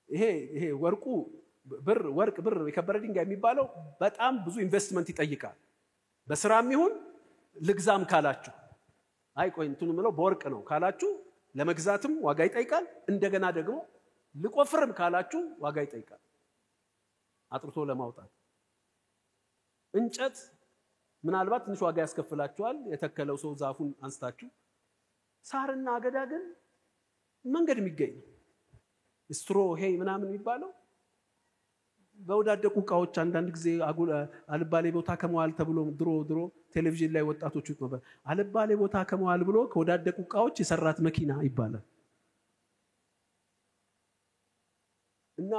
ይሄ ወርቅ ብር የከበረ ድንጋይ የሚባለው በጣም ብዙ ኢንቨስትመንት ይጠይቃል። በስራም ይሁን ልግዛም ካላችሁ አይ ቆይ እንትኑ ምለው በወርቅ ነው ካላችሁ ለመግዛትም ዋጋ ይጠይቃል። እንደገና ደግሞ ልቆፍርም ካላችሁ ዋጋ ይጠይቃል አጥርቶ ለማውጣት። እንጨት ምናልባት ትንሽ ዋጋ ያስከፍላችኋል የተከለው ሰው ዛፉን አንስታችሁ። ሳርና አገዳ ግን መንገድ የሚገኝ ስትሮ ሄይ ምናምን የሚባለው በወዳደቁ ዕቃዎች አንዳንድ ጊዜ አልባሌ ቦታ ከመዋል ተብሎ ድሮ ቴሌቪዥን ላይ ወጣቶች ይጥመበ አልባሌ ቦታ ከመዋል ብሎ ከወዳደቁ ዕቃዎች የሰራት መኪና ይባላል። እና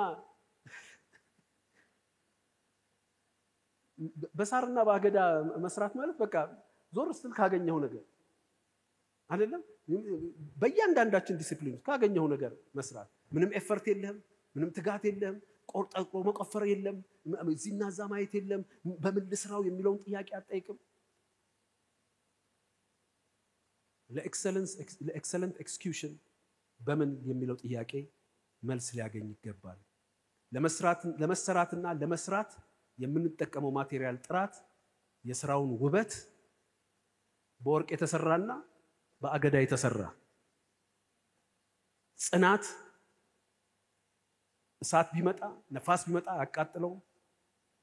በሳርና በአገዳ መስራት ማለት በቃ ዞር ስትል ካገኘው ነገር አይደለም። በእያንዳንዳችን ዲሲፕሊን ካገኘው ነገር መስራት ምንም ኤፈርት የለም፣ ምንም ትጋት የለም፣ ቆርጠቆ መቆፈር የለም፣ እዚህና እዛ ማየት የለም፣ በምን ልስራው የሚለውን ጥያቄ አትጠይቅም። ለኤክሰለንት ኤክስኪዩሽን በምን የሚለው ጥያቄ መልስ ሊያገኝ ይገባል። ለመስራትና ለመስራት የምንጠቀመው ማቴሪያል ጥራት፣ የሥራውን ውበት፣ በወርቅ የተሰራና በአገዳ የተሰራ ጽናት፣ እሳት ቢመጣ ነፋስ ቢመጣ ያቃጥለው፣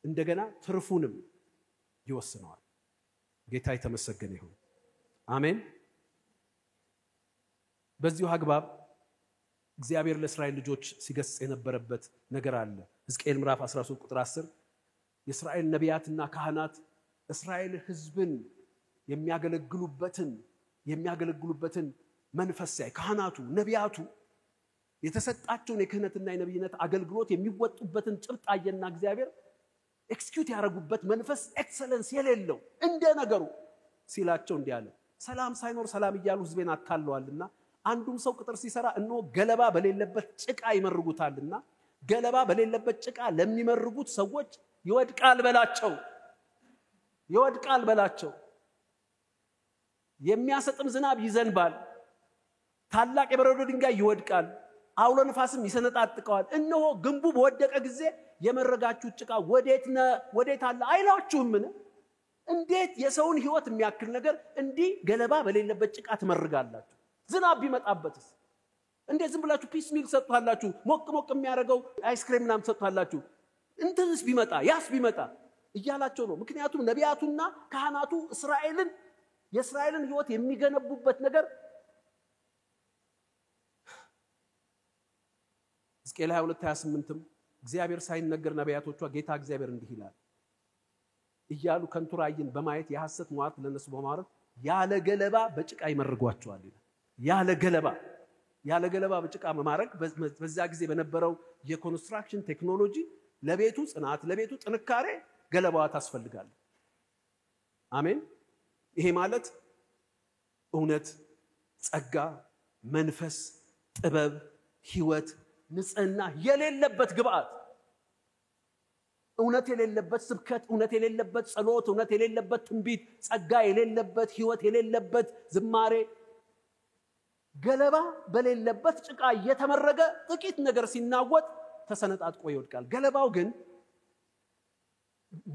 እንደገና ትርፉንም ይወስነዋል። ጌታ የተመሰገነ ይሁን። አሜን። በዚሁ አግባብ እግዚአብሔር ለእስራኤል ልጆች ሲገስጽ የነበረበት ነገር አለ። ሕዝቅኤል ምዕራፍ 13 ቁጥር 10 የእስራኤል ነቢያትና ካህናት እስራኤል ሕዝብን የሚያገለግሉበትን መንፈስ ሳይ ካህናቱ ነቢያቱ የተሰጣቸውን የክህነትና የነብይነት አገልግሎት የሚወጡበትን ጭብጥ አየና እግዚአብሔር ኤክስኪዩት ያደረጉበት መንፈስ ኤክሰለንስ የሌለው እንደ ነገሩ ሲላቸው እንዲህ አለ፣ ሰላም ሳይኖር ሰላም እያሉ ሕዝቤን አታለዋልና አንዱም ሰው ቅጥር ሲሰራ እነሆ ገለባ በሌለበት ጭቃ ይመርጉታልና ገለባ በሌለበት ጭቃ ለሚመርጉት ሰዎች ይወድቃል በላቸው። የሚያሰጥም ዝናብ ይዘንባል፣ ታላቅ የበረዶ ድንጋይ ይወድቃል፣ አውሎ ነፋስም ይሰነጣጥቀዋል። እነሆ ግንቡ በወደቀ ጊዜ የመረጋችሁ ጭቃ ወዴት አለ አይላችሁምን? እንዴት የሰውን ህይወት የሚያክል ነገር እንዲህ ገለባ በሌለበት ጭቃ ትመርጋላችሁ? ዝናብ ቢመጣበትስ እንዴት ዝም ብላችሁ ፒስ ሚል ሰጥቷላችሁ? ሞቅ የሚያደርገው አይስክሬም ምናምን ሰጥቷላችሁ? እንትንስ ቢመጣ ያስ ቢመጣ እያላቸው ነው። ምክንያቱም ነቢያቱና ካህናቱ የእስራኤልን ህይወት የሚገነቡበት ነገር ሕዝቅኤል 22:28 እግዚአብሔር ሳይነገር ነቢያቶቿ ጌታ እግዚአብሔር እንዲህ ይላል እያሉ ከንቱ ራእይን በማየት የሐሰት ሟርት ለነሱ በማረግ ያለ ገለባ በጭቃ ይመርጓቸዋል ይላል። ያለ ገለባ በጭቃ መማረግ በዛ ጊዜ በነበረው የኮንስትራክሽን ቴክኖሎጂ ለቤቱ ጽናት ለቤቱ ጥንካሬ ገለባዋ ታስፈልጋለች። አሜን። ይሄ ማለት እውነት፣ ጸጋ፣ መንፈስ፣ ጥበብ፣ ህይወት፣ ንጽህና የሌለበት ግብአት፣ እውነት የሌለበት ስብከት፣ እውነት የሌለበት ጸሎት፣ እውነት የሌለበት ትንቢት፣ ጸጋ የሌለበት ህይወት የሌለበት ዝማሬ፣ ገለባ በሌለበት ጭቃ እየተመረገ ጥቂት ነገር ሲናወጥ ተሰነጣጥቆ ይወድቃል። ገለባው ግን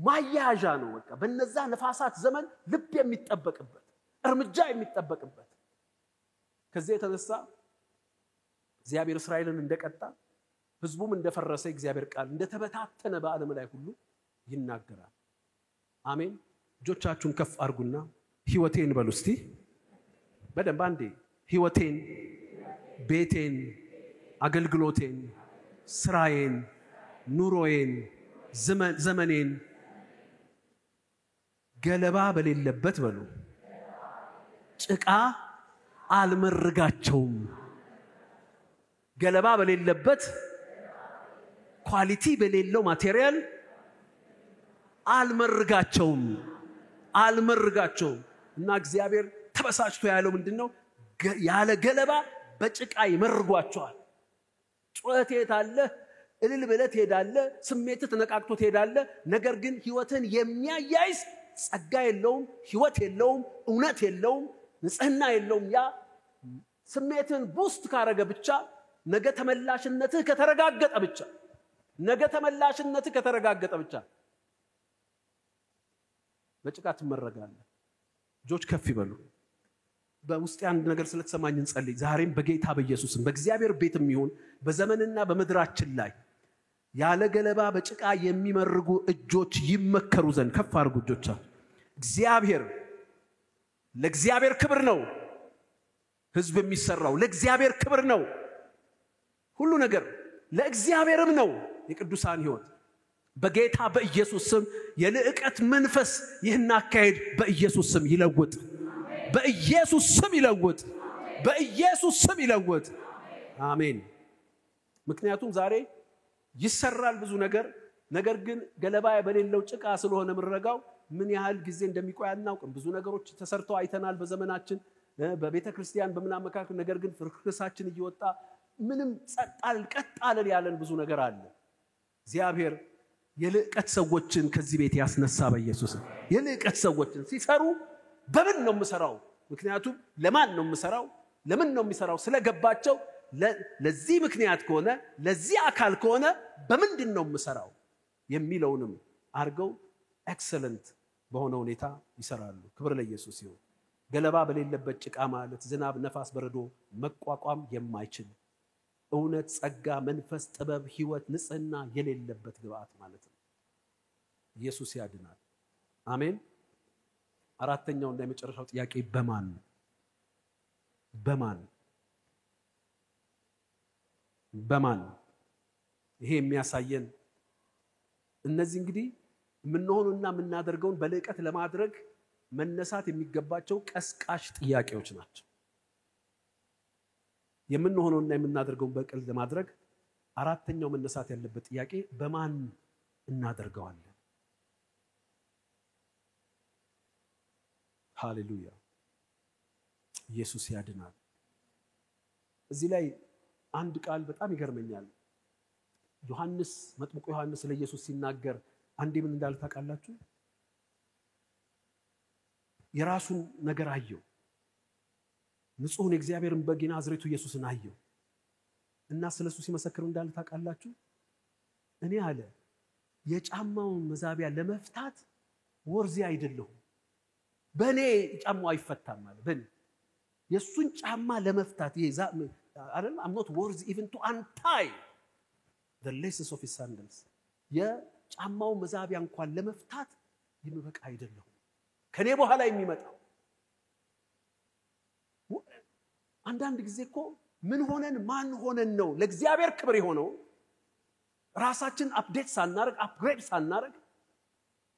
ማያያዣ ነው። በቃ በነዛ ነፋሳት ዘመን ልብ የሚጠበቅበት እርምጃ የሚጠበቅበት። ከዚህ የተነሳ እግዚአብሔር እስራኤልን እንደቀጣ ህዝቡም እንደፈረሰ እግዚአብሔር ቃል እንደተበታተነ በዓለም ላይ ሁሉ ይናገራል። አሜን። እጆቻችሁን ከፍ አድርጉና ህይወቴን በሉ እስቲ በደንብ አንዴ ህይወቴን ቤቴን፣ አገልግሎቴን፣ ስራዬን፣ ኑሮዬን፣ ዘመኔን ገለባ በሌለበት በሉ ጭቃ አልመርጋቸውም። ገለባ በሌለበት ኳሊቲ በሌለው ማቴሪያል አልመርጋቸውም። እና እግዚአብሔር ተበሳጭቶ ያለው ምንድነው? ያለ ገለባ በጭቃ ይመርጓቸዋል። ጩኸት የታለ? እልል ብለት ሄዳለ፣ ስሜት ተነቃቅቶ ሄዳለ። ነገር ግን ህይወትን የሚያያይዝ ጸጋ የለውም፣ ህይወት የለውም፣ እውነት የለውም፣ ንጽህና የለውም። ያ ስሜትን ቡስት ካረገ ብቻ ነገ ተመላሽነትህ ከተረጋገጠ ብቻ በጭቃ ትመረጋለህ። እጆች ከፍ ይበሉ። በውስጥ አንድ ነገር ስለተሰማኝ እንጸልይ። ዛሬም በጌታ በኢየሱስም በእግዚአብሔር ቤትም ይሁን በዘመንና በመድራችን ላይ ያለ ገለባ በጭቃ የሚመርጉ እጆች ይመከሩ ዘንድ ከፍ አድርጉ እጆቻችሁ። ለእግዚአብሔር ክብር ነው ህዝብ የሚሰራው፣ ለእግዚአብሔር ክብር ነው ሁሉ ነገር፣ ለእግዚአብሔርም ነው የቅዱሳን ህይወት። በጌታ በኢየሱስ ስም የልዕቀት መንፈስ ይህን አካሄድ በኢየሱስ ስም ይለውጥ፣ በኢየሱስ ስም ይለውጥ። አሜን። ምክንያቱም ዛሬ ይሰራል ብዙ ነገር ግን ገለባ በሌለው ጭቃ ስለሆነ ምረጋው ምን ያህል ጊዜ እንደሚቆይ አናውቅም። ብዙ ነገሮች ተሰርተው አይተናል በዘመናችን በቤተ ክርስቲያን በመናመካከል። ነገር ግን ፍርክርሳችን እየወጣ ምንም ቀጣል ያለን ብዙ ነገር አለ። እግዚአብሔር የልዕቀት ሰዎችን ከዚህ ቤት ያስነሳ በኢየሱስ። የልዕቀት ሰዎችን ሲሰሩ በምን ነው የምሰራው? ምክንያቱም ለማን ነው የምሰራው? ለምን ነው የሚሰራው? ስለገባቸው ለዚህ ምክንያት ከሆነ ለዚህ አካል ከሆነ በምንድን ነው የምሰራው የሚለውንም አርገው ኤክሰለንት በሆነ ሁኔታ ይሰራሉ። ክብር ለኢየሱስ ይሁን። ገለባ በሌለበት ጭቃ ማለት ዝናብ፣ ነፋስ፣ በረዶ መቋቋም የማይችል እውነት፣ ጸጋ፣ መንፈስ፣ ጥበብ፣ ህይወት፣ ንጽህና የሌለበት ግብአት ማለት ነው። ኢየሱስ ያድናል። አሜን። አራተኛው እና የመጨረሻው ጥያቄ በማን ይሄ የሚያሳየን እነዚህ እንግዲህ ምንሆኑና ምናደርገውን በልዕቀት ለማድረግ መነሳት የሚገባቸው ቀስቃሽ ጥያቄዎች ናቸው። የምንሆነውና የምናደርገውን በልዕቀት ለማድረግ አራተኛው መነሳት ያለበት ጥያቄ በማን እናደርገዋለን? ሃሌሉያ። ኢየሱስ ያድናል። እዚህ ላይ አንድ ቃል በጣም ይገርመኛል። መጥምቁ ዮሐንስ ለኢየሱስ ሲናገር አንዴ ምን እንዳለ ታውቃላችሁ? የራሱን ነገር አየው። ንጹሕን የእግዚአብሔርን በግ የናዝሬቱ ኢየሱስን አየው እና ስለሱ ሲመሰክር እንዳለ ታውቃላችሁ? እኔ አለ የጫማውን መዛቢያ ለመፍታት ወርዚ አይደለሁም። በኔ ጫማው አይፈታም ማለት በኔ የሱን ጫማ ለመፍታት አይደለም I'm not worthy even to untie the laces of his sandals። የጫማው መዛቢያ እንኳን ለመፍታት ይመበቃ አይደለሁም። ከኔ በኋላ የሚመጣው አንዳንድ ጊዜ እኮ ምን ሆነን ማን ሆነን ነው ለእግዚአብሔር ክብር የሆነው ራሳችን አፕዴት አፕግሬድ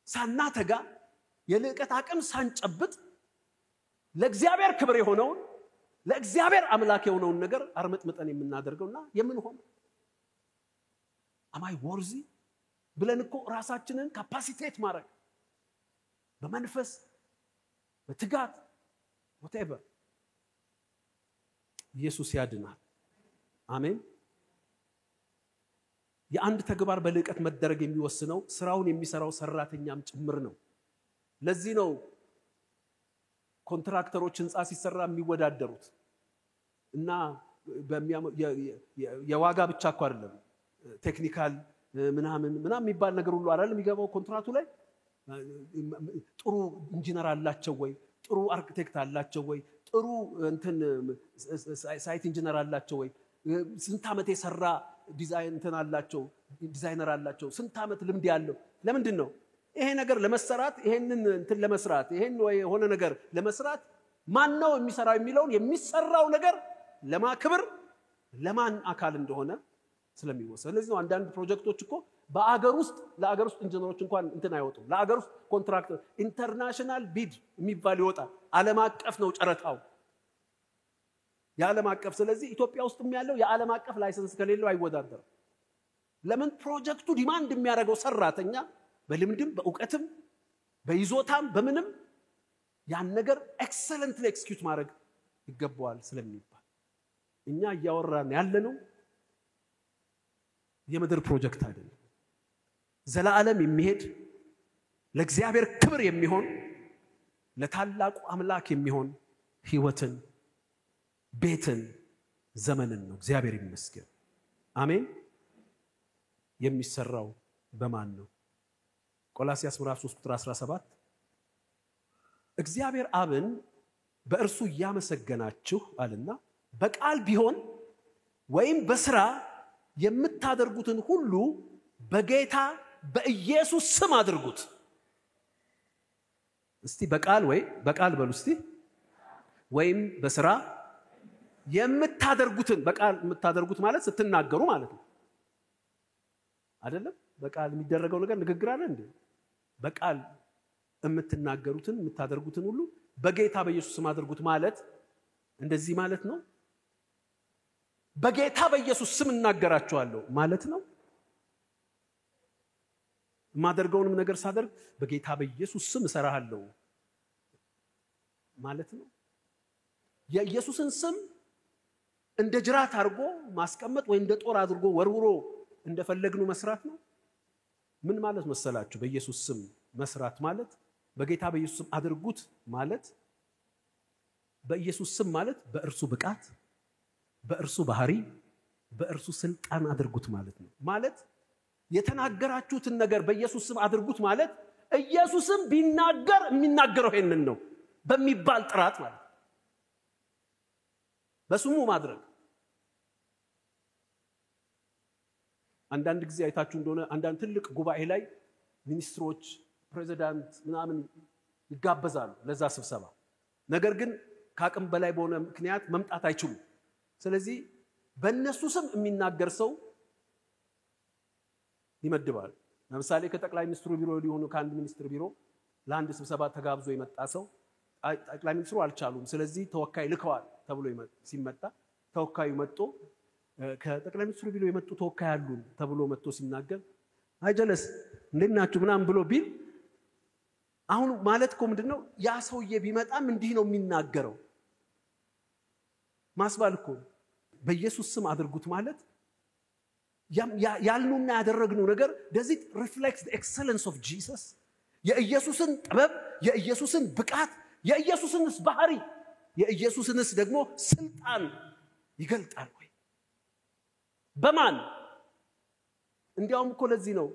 ሳናተጋ የልዕቀት አቅም ሳንጨብጥ ለእግዚአብሔር ክብር የሆነው ለእግዚአብሔር አምላክ የሆነውን ነገር አርመጥመጠን የምናደርገውና የምንሆነው am I worthy ብለን እኮ ራሳችንን ካፓሲቴት ማድረግ በመንፈስ በትጋት whatever። ኢየሱስ ያድናል። አሜን። የአንድ ተግባር በልዕቀት መደረግ የሚወስነው ስራውን የሚሰራው ሰራተኛም ጭምር ነው። ለዚህ ነው ኮንትራክተሮች ህንጻ ሲሰራ የሚወዳደሩት እና የዋጋ ብቻ እኮ አይደለም ቴክኒካል ምናምን የሚባል ነገር ሁሉ አይደለም የሚገባው ኮንትራቱ ላይ። ጥሩ ኢንጂነር አላቸው ወይ? ጥሩ አርኪቴክት አላቸው ወይ? ጥሩ ሳይት ኢንጂነር አላቸው ወይ? ስንት ዓመት የሰራ ዲዛይነር አላቸው? ስንት ዓመት ልምድ ያለው? ለምንድን ነው ይሄ ነገር ለመስራት ይሄንን ለመስራት ይሄን ወይ ሆነ ነገር ለመስራት ማን ነው የሚሰራው የሚለውን የሚሰራው ነገር ለማክብር ለማን አካል እንደሆነ ስለሚወሰን። ስለዚህ ነው አንዳንድ ፕሮጀክቶች እኮ በአገር ውስጥ ለአገር ውስጥ ኢንጂነሮች እንኳን እንትን አይወጡም። ለአገር ውስጥ ኮንትራክተር ኢንተርናሽናል ቢድ የሚባል ይወጣል። ዓለም አቀፍ ነው ጨረታው፣ የዓለም አቀፍ። ስለዚህ ኢትዮጵያ ውስጥም ያለው የዓለም አቀፍ ላይሰንስ ከሌለው አይወዳደርም። ለምን? ፕሮጀክቱ ዲማንድ የሚያደርገው ሰራተኛ በልምድም በእውቀትም በይዞታም በምንም ያን ነገር ኤክሰለንትሊ ኤክስኪዩት ማድረግ ይገባዋል ስለሚባል እኛ እያወራን ያለነው የምድር ፕሮጀክት አይደለም። ዘላለም የሚሄድ ለእግዚአብሔር ክብር የሚሆን ለታላቁ አምላክ የሚሆን ህይወትን፣ ቤትን፣ ዘመንን ነው። እግዚአብሔር ይመስገን። አሜን። የሚሰራው በማን ነው? ቆላስይስ ምዕራፍ 3 ቁጥር 17 እግዚአብሔር አብን በእርሱ ያመሰገናችሁ አለና በቃል ቢሆን ወይም በስራ የምታደርጉትን ሁሉ በጌታ በኢየሱስ ስም አድርጉት። እስቲ በቃል በሉ እስቲ። ወይም በስራ የምታደርጉትን፣ በቃል የምታደርጉት ማለት ስትናገሩ ማለት ነው አይደለም? በቃል የሚደረገው ነገር ንግግር አለ እንዴ? በቃል የምትናገሩትን የምታደርጉትን ሁሉ በጌታ በኢየሱስ ስም አድርጉት ማለት እንደዚህ ማለት ነው። በጌታ በኢየሱስ ስም እናገራቸዋለሁ ማለት ነው። ማደርገውንም ነገር ሳደርግ በጌታ በኢየሱስ ስም እሰራሃለሁ ማለት ነው። የኢየሱስን ስም እንደ ጅራት አድርጎ ማስቀመጥ ወይ እንደ ጦር አድርጎ ወርውሮ እንደፈለግኑ መስራት ነው። ምን ማለት መሰላችሁ? በኢየሱስ ስም መስራት ማለት በጌታ በኢየሱስ ስም አድርጉት ማለት በኢየሱስ ስም ማለት በእርሱ ብቃት፣ በእርሱ ባህሪ፣ በእርሱ ስልጣን አድርጉት ማለት ነው። ማለት የተናገራችሁትን ነገር በኢየሱስ ስም አድርጉት ማለት ኢየሱስም ቢናገር የሚናገረው ይሄንን ነው በሚባል ጥራት ማለት በስሙ ማድረግ። አንዳንድ ጊዜ አይታችሁ እንደሆነ አንዳንድ ትልቅ ጉባኤ ላይ ሚኒስትሮች፣ ፕሬዚዳንት ምናምን ይጋበዛሉ ለዛ ስብሰባ። ነገር ግን ከአቅም በላይ በሆነ ምክንያት መምጣት አይችሉም። ስለዚህ በእነሱ ስም የሚናገር ሰው ይመድባል። ለምሳሌ ከጠቅላይ ሚኒስትሩ ቢሮ ሊሆኑ ከአንድ ሚኒስትር ቢሮ ለአንድ ስብሰባ ተጋብዞ የመጣ ሰው ጠቅላይ ሚኒስትሩ አልቻሉም፣ ስለዚህ ተወካይ ልከዋል ተብሎ ሲመጣ ተወካዩ መጥቶ ከጠቅላይ ሚኒስትሩ ቢሮ የመጡ ተወካይ አሉን ተብሎ መጥቶ ሲናገር አይጀለስ እንዴት ናችሁ ምናምን ብሎ ቢል አሁን ማለት እኮ ምንድነው ያ ሰውዬ ቢመጣም እንዲህ ነው የሚናገረው ማስባል እኮ። በኢየሱስ ስም አድርጉት ማለት ያልኑና ያደረግነው ነገር does it reflect the excellence of Jesus? የኢየሱስን ጥበብ፣ የኢየሱስን ብቃት፣ የኢየሱስንስ ባህሪ፣ የኢየሱስንስ ደግሞ ስልጣን ይገልጣል ወይ? በማን? እንዲያውም እኮ ለዚህ ነው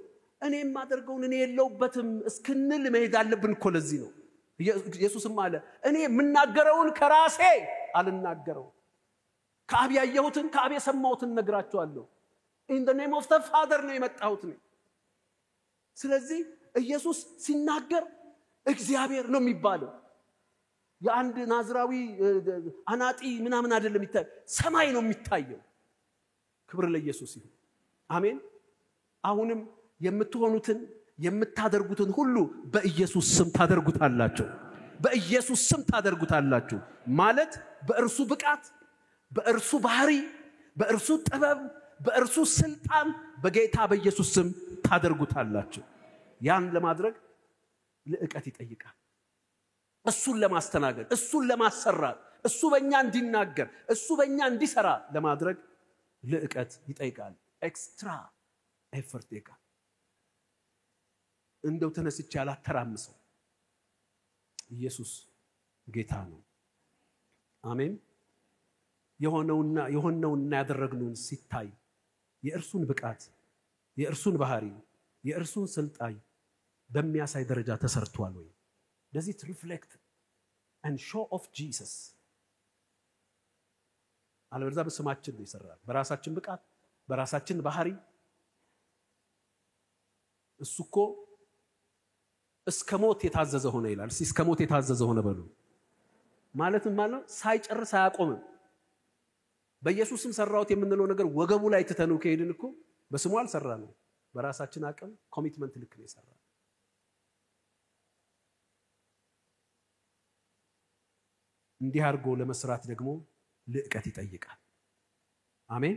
እኔ የማደርገውን እኔ የለውበትም እስክንል መሄድ አለብን እኮ። ለዚህ ነው ኢየሱስም አለ እኔ የምናገረውን ከራሴ አልናገረው፣ ከአብ ያየሁትን ከአብ የሰማሁትን ነግራችኋለሁ። in the name of the Father ነው የመጣሁት ነው። ስለዚህ ኢየሱስ ሲናገር እግዚአብሔር ነው የሚባለው። የአንድ ናዝራዊ አናጢ ምናምን አይደለም የሚታየው፣ ሰማይ ነው የሚታየው። ክብር ለኢየሱስ ይሁን። አሜን። አሁንም የምትሆኑትን የምታደርጉትን ሁሉ በኢየሱስ ስም ታደርጉታላችሁ። በኢየሱስ ስም ታደርጉታላችሁ ማለት በእርሱ ብቃት፣ በእርሱ ባህሪ፣ በእርሱ ጥበብ፣ በእርሱ ስልጣን በጌታ በኢየሱስ ስም ታደርጉታላችሁ። ያን ለማድረግ ልዕቀት ይጠይቃል። እሱን ለማስተናገድ፣ እሱን ለማሰራት፣ እሱ በእኛ እንዲናገር፣ እሱ በእኛ እንዲሰራ ለማድረግ ልዕቀት ይጠይቃል። ኤክስትራ ኤፈርት ይጠይቃል። እንደው ተነስቼ አላተራምሰው። ኢየሱስ ጌታ ነው። አሜን። የሆነውና ያደረግነውን ሲታይ የእርሱን ብቃት፣ የእርሱን ባህሪ፣ የእርሱን ስልጣን በሚያሳይ ደረጃ ተሰርቷል ወይ? does it reflect and show of Jesus? አለበለዚያ በስማችን ነው ይሰራል፣ በራሳችን ብቃት፣ በራሳችን ባህሪ። እሱ እኮ እስከ ሞት የታዘዘ ሆነ ይላል። እስከ ሞት የታዘዘ ሆነ በሉ ማለት ሳይጨርስ አያቆምም። በኢየሱስም ሰራውት የምንለው ነገር ወገቡ ላይ ትተነው ከሄድን እኮ በስሙ አልሰራነው። በራሳችን አቅም ኮሚትመንት ልክ ነው የሰራነው። እንዲህ አድርጎ ለመስራት ደግሞ ልዕቀት ይጠይቃል። አሜን።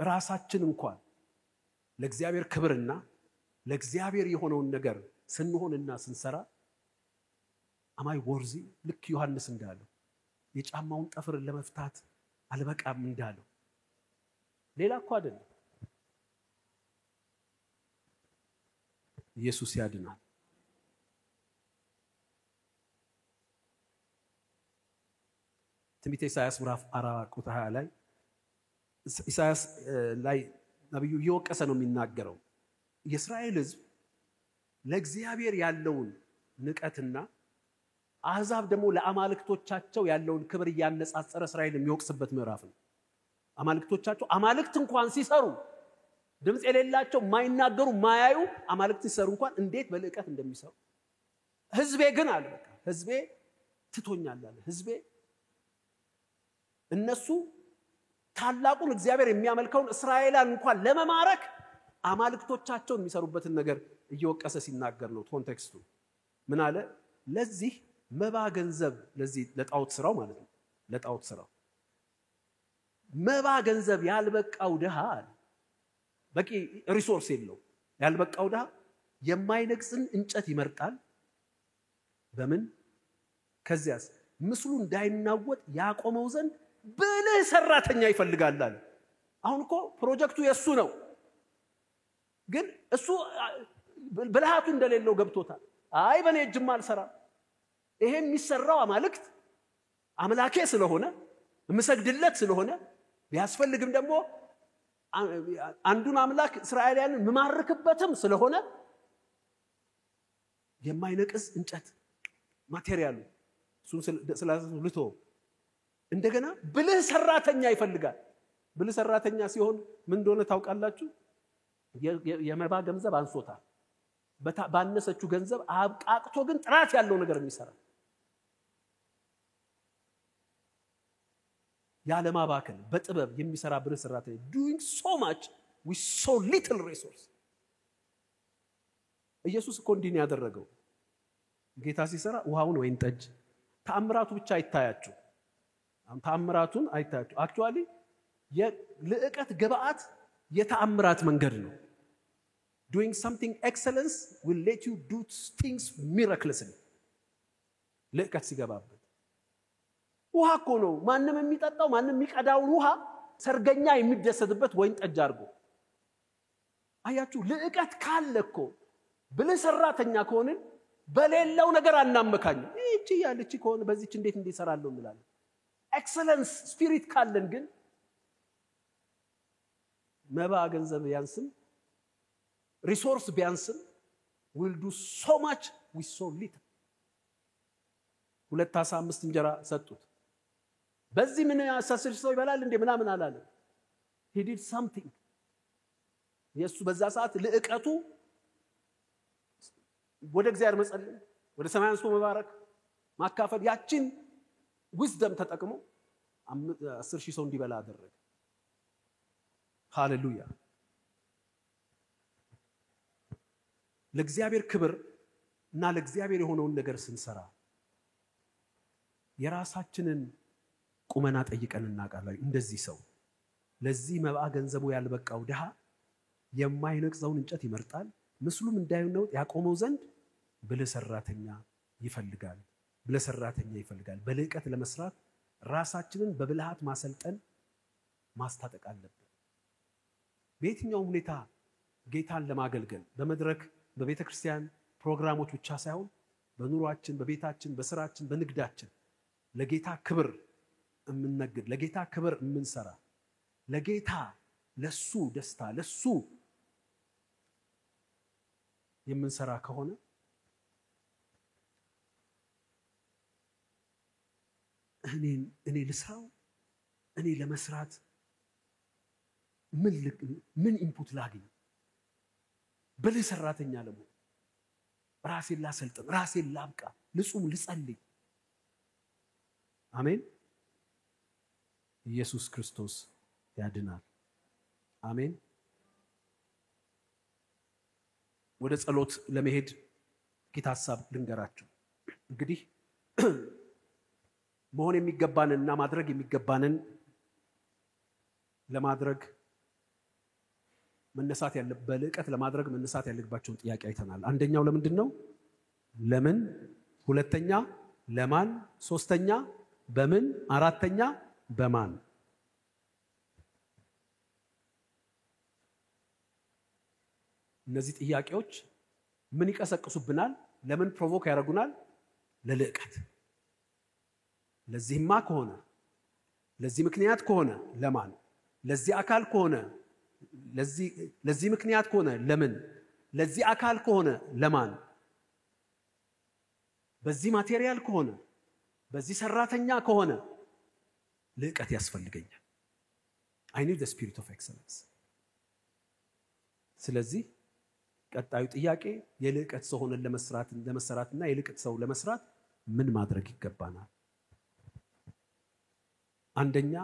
ራሳችን እንኳን ለእግዚአብሔር ክብርና ለእግዚአብሔር የሆነውን ነገር ስንሆንና ስንሰራ አማይ ወርዚ ልክ ዮሐንስ እንዳለው የጫማውን ጠፍር ለመፍታት አልበቃም እንዳለው ሌላ እኮ አይደለም። ኢየሱስ ያድናል። ትንቢተ ኢሳይያስ ምዕራፍ 4 ቁጥር 20 ላይ ኢሳይያስ ላይ ነብዩ እየወቀሰ ነው የሚናገረው። የእስራኤል ሕዝብ ለእግዚአብሔር ያለውን ንቀትና አሕዛብ ደግሞ ለአማልክቶቻቸው ያለውን ክብር እያነጻጸረ እስራኤል የሚወቅስበት ምዕራፍ ነው። አማልክቶቻቸው አማልክት እንኳን ሲሰሩ ድምጽ የሌላቸው ማይናገሩ ማያዩ አማልክት ሲሰሩ እንኳን እንዴት በልዕቀት እንደሚሰሩ ሕዝቤ ግን አለ በቃ ሕዝቤ ትቶኛል አለ። ሕዝቤ እነሱ ታላቁን እግዚአብሔር የሚያመልከውን እስራኤልን እንኳን ለመማረክ አማልክቶቻቸውን የሚሰሩበትን ነገር እየወቀሰ ሲናገር ነው። ኮንቴክስቱ ምን አለ? ለዚህ መባ ገንዘብ ለዚህ ለጣዖት ስራው ማለት ነው። ለጣዖት ስራው መባ ገንዘብ ያልበቃው ድሃ በቂ ሪሶርስ የለው ያልበቃው ድሃ የማይነቅስን እንጨት ይመርጣል። በምን? ከዚያስ ምስሉ እንዳይናወጥ ያቆመው ዘንድ ብልህ ሰራተኛ ይፈልጋል አለ። አሁን እኮ ፕሮጀክቱ የሱ ነው፣ ግን እሱ ብልሃቱ እንደሌለው ገብቶታል። አይ በኔ እጅማ አልሰራም፣ ይሄ የሚሰራው አማልክት አምላኬ ስለሆነ የምሰግድለት ስለሆነ ቢያስፈልግም ደግሞ አንዱን አምላክ እስራኤላውያንን መማረክበትም ስለሆነ የማይነቅስ እንጨት ማቴሪያሉ እሱን ስላልቶ እንደገና ብልህ ሰራተኛ ይፈልጋል። ብልህ ሰራተኛ ሲሆን ምን እንደሆነ ታውቃላችሁ? የመባ ገንዘብ አንሶታል። ባነሰችው ገንዘብ አብቃቅቶ ግን ጥራት ያለው ነገር የሚሰራ ያለማባከን በጥበብ የሚሰራ ብልህ ሰራተኛ doing so much with so little resource። ኢየሱስ እኮ እንዲህ ነው ያደረገው። ጌታ ሲሰራ ውሃውን ወይን ጠጅ ተአምራቱ ብቻ አይታያችሁ። ተአምራቱን አይታያችሁ። አክቹአሊ የልዕቀት ግብአት የተአምራት መንገድ ነው። doing something excellence will let you do things miraculously። ልዕቀት ሲገባበት ውሃ እኮ ነው ማንንም የሚጠጣው ማንንም የሚቀዳውን ውሃ ሰርገኛ የሚደሰትበት ወይን ጠጅ አድርጎ አያችሁ። ልዕቀት ካለ እኮ ብልህ ሰራተኛ ከሆነን በሌላው ነገር አናመካኝ። እቺ ያለች ከሆነ በዚህች እንዴት እንዲሰራለው እንላለን። ኤክሰለንስ ስፒሪት ካለን ግን መባ ገንዘብ ያንስም ሪሶርስ ቢያንስም will do so much with so little። 2 ዓሣ 5 እንጀራ ሰጡት። በዚህ ምን ያሳስር ሰው ይበላል እንዴ ምናምን አላለ። he did something። የሱ በዛ ሰዓት ልዕቀቱ ወደ እግዚአብሔር መጸለይ፣ ወደ ሰማይ አንስቶ መባረክ፣ ማካፈል ያችን ዊዝደም ተጠቅሞ 10,000 ሰው እንዲበላ አደረገ። ሃሌሉያ። ለእግዚአብሔር ክብር እና ለእግዚአብሔር የሆነውን ነገር ስንሰራ የራሳችንን ቁመና ጠይቀን እናውቃለን። እንደዚህ ሰው ለዚህ መባ ገንዘቡ ያልበቃው ድሃ የማይነቅዘውን እንጨት ይመርጣል፣ ምስሉም እንዳይናወጥ ያቆመው ዘንድ ብልህ ሰራተኛ ይፈልጋል። ብልህ ሰራተኛ ይፈልጋል። በልዕቀት ለመስራት ራሳችንን በብልሃት ማሰልጠን ማስታጠቅ አለብን። በየትኛው ሁኔታ ጌታን ለማገልገል በመድረክ በቤተክርስቲያን ፕሮግራሞች ብቻ ሳይሆን በኑሯችን፣ በቤታችን፣ በስራችን፣ በንግዳችን ለጌታ ክብር የምንነግድ፣ ለጌታ ክብር የምንሰራ፣ ለጌታ ለሱ ደስታ ለሱ የምንሰራ ከሆነ እኔ ልስራው፣ እኔ ለመስራት ምን ኢንፑት ላግኝ? ብልህ ሰራተኛ ለመሆን ራሴን ላሰልጥን፣ ራሴን ላብቃ፣ ልጹም፣ ልጸልይ። አሜን። ኢየሱስ ክርስቶስ ያድናል። አሜን። ወደ ጸሎት ለመሄድ ሐሳብ ልንገራችሁ። እንግዲህ መሆን የሚገባንና ማድረግ የሚገባንን ለማድረግ መነሳት ያለበት በልቀት ለማድረግ መነሳት ያለባቸውን ጥያቄ አይተናል። አንደኛው ለምንድነው? ለምን፣ ሁለተኛ ለማን፣ ሶስተኛ በምን፣ አራተኛ በማን። እነዚህ ጥያቄዎች ምን ይቀሰቅሱብናል? ለምን ፕሮቮክ ያደርጉናል? ለልቀት። ለዚህማ ከሆነ ለዚህ ምክንያት ከሆነ ለማን፣ ለዚህ አካል ከሆነ ለዚህ ምክንያት ከሆነ ለምን፣ ለዚህ አካል ከሆነ ለማን፣ በዚህ ማቴሪያል ከሆነ በዚህ ሰራተኛ ከሆነ ልቀት ያስፈልገኛል። I need the spirit of excellence። ስለዚህ ቀጣዩ ጥያቄ የልቀት ሰው ሆነን ለመስራትና የልቀት ሰው ለመስራት ምን ማድረግ ይገባናል? አንደኛ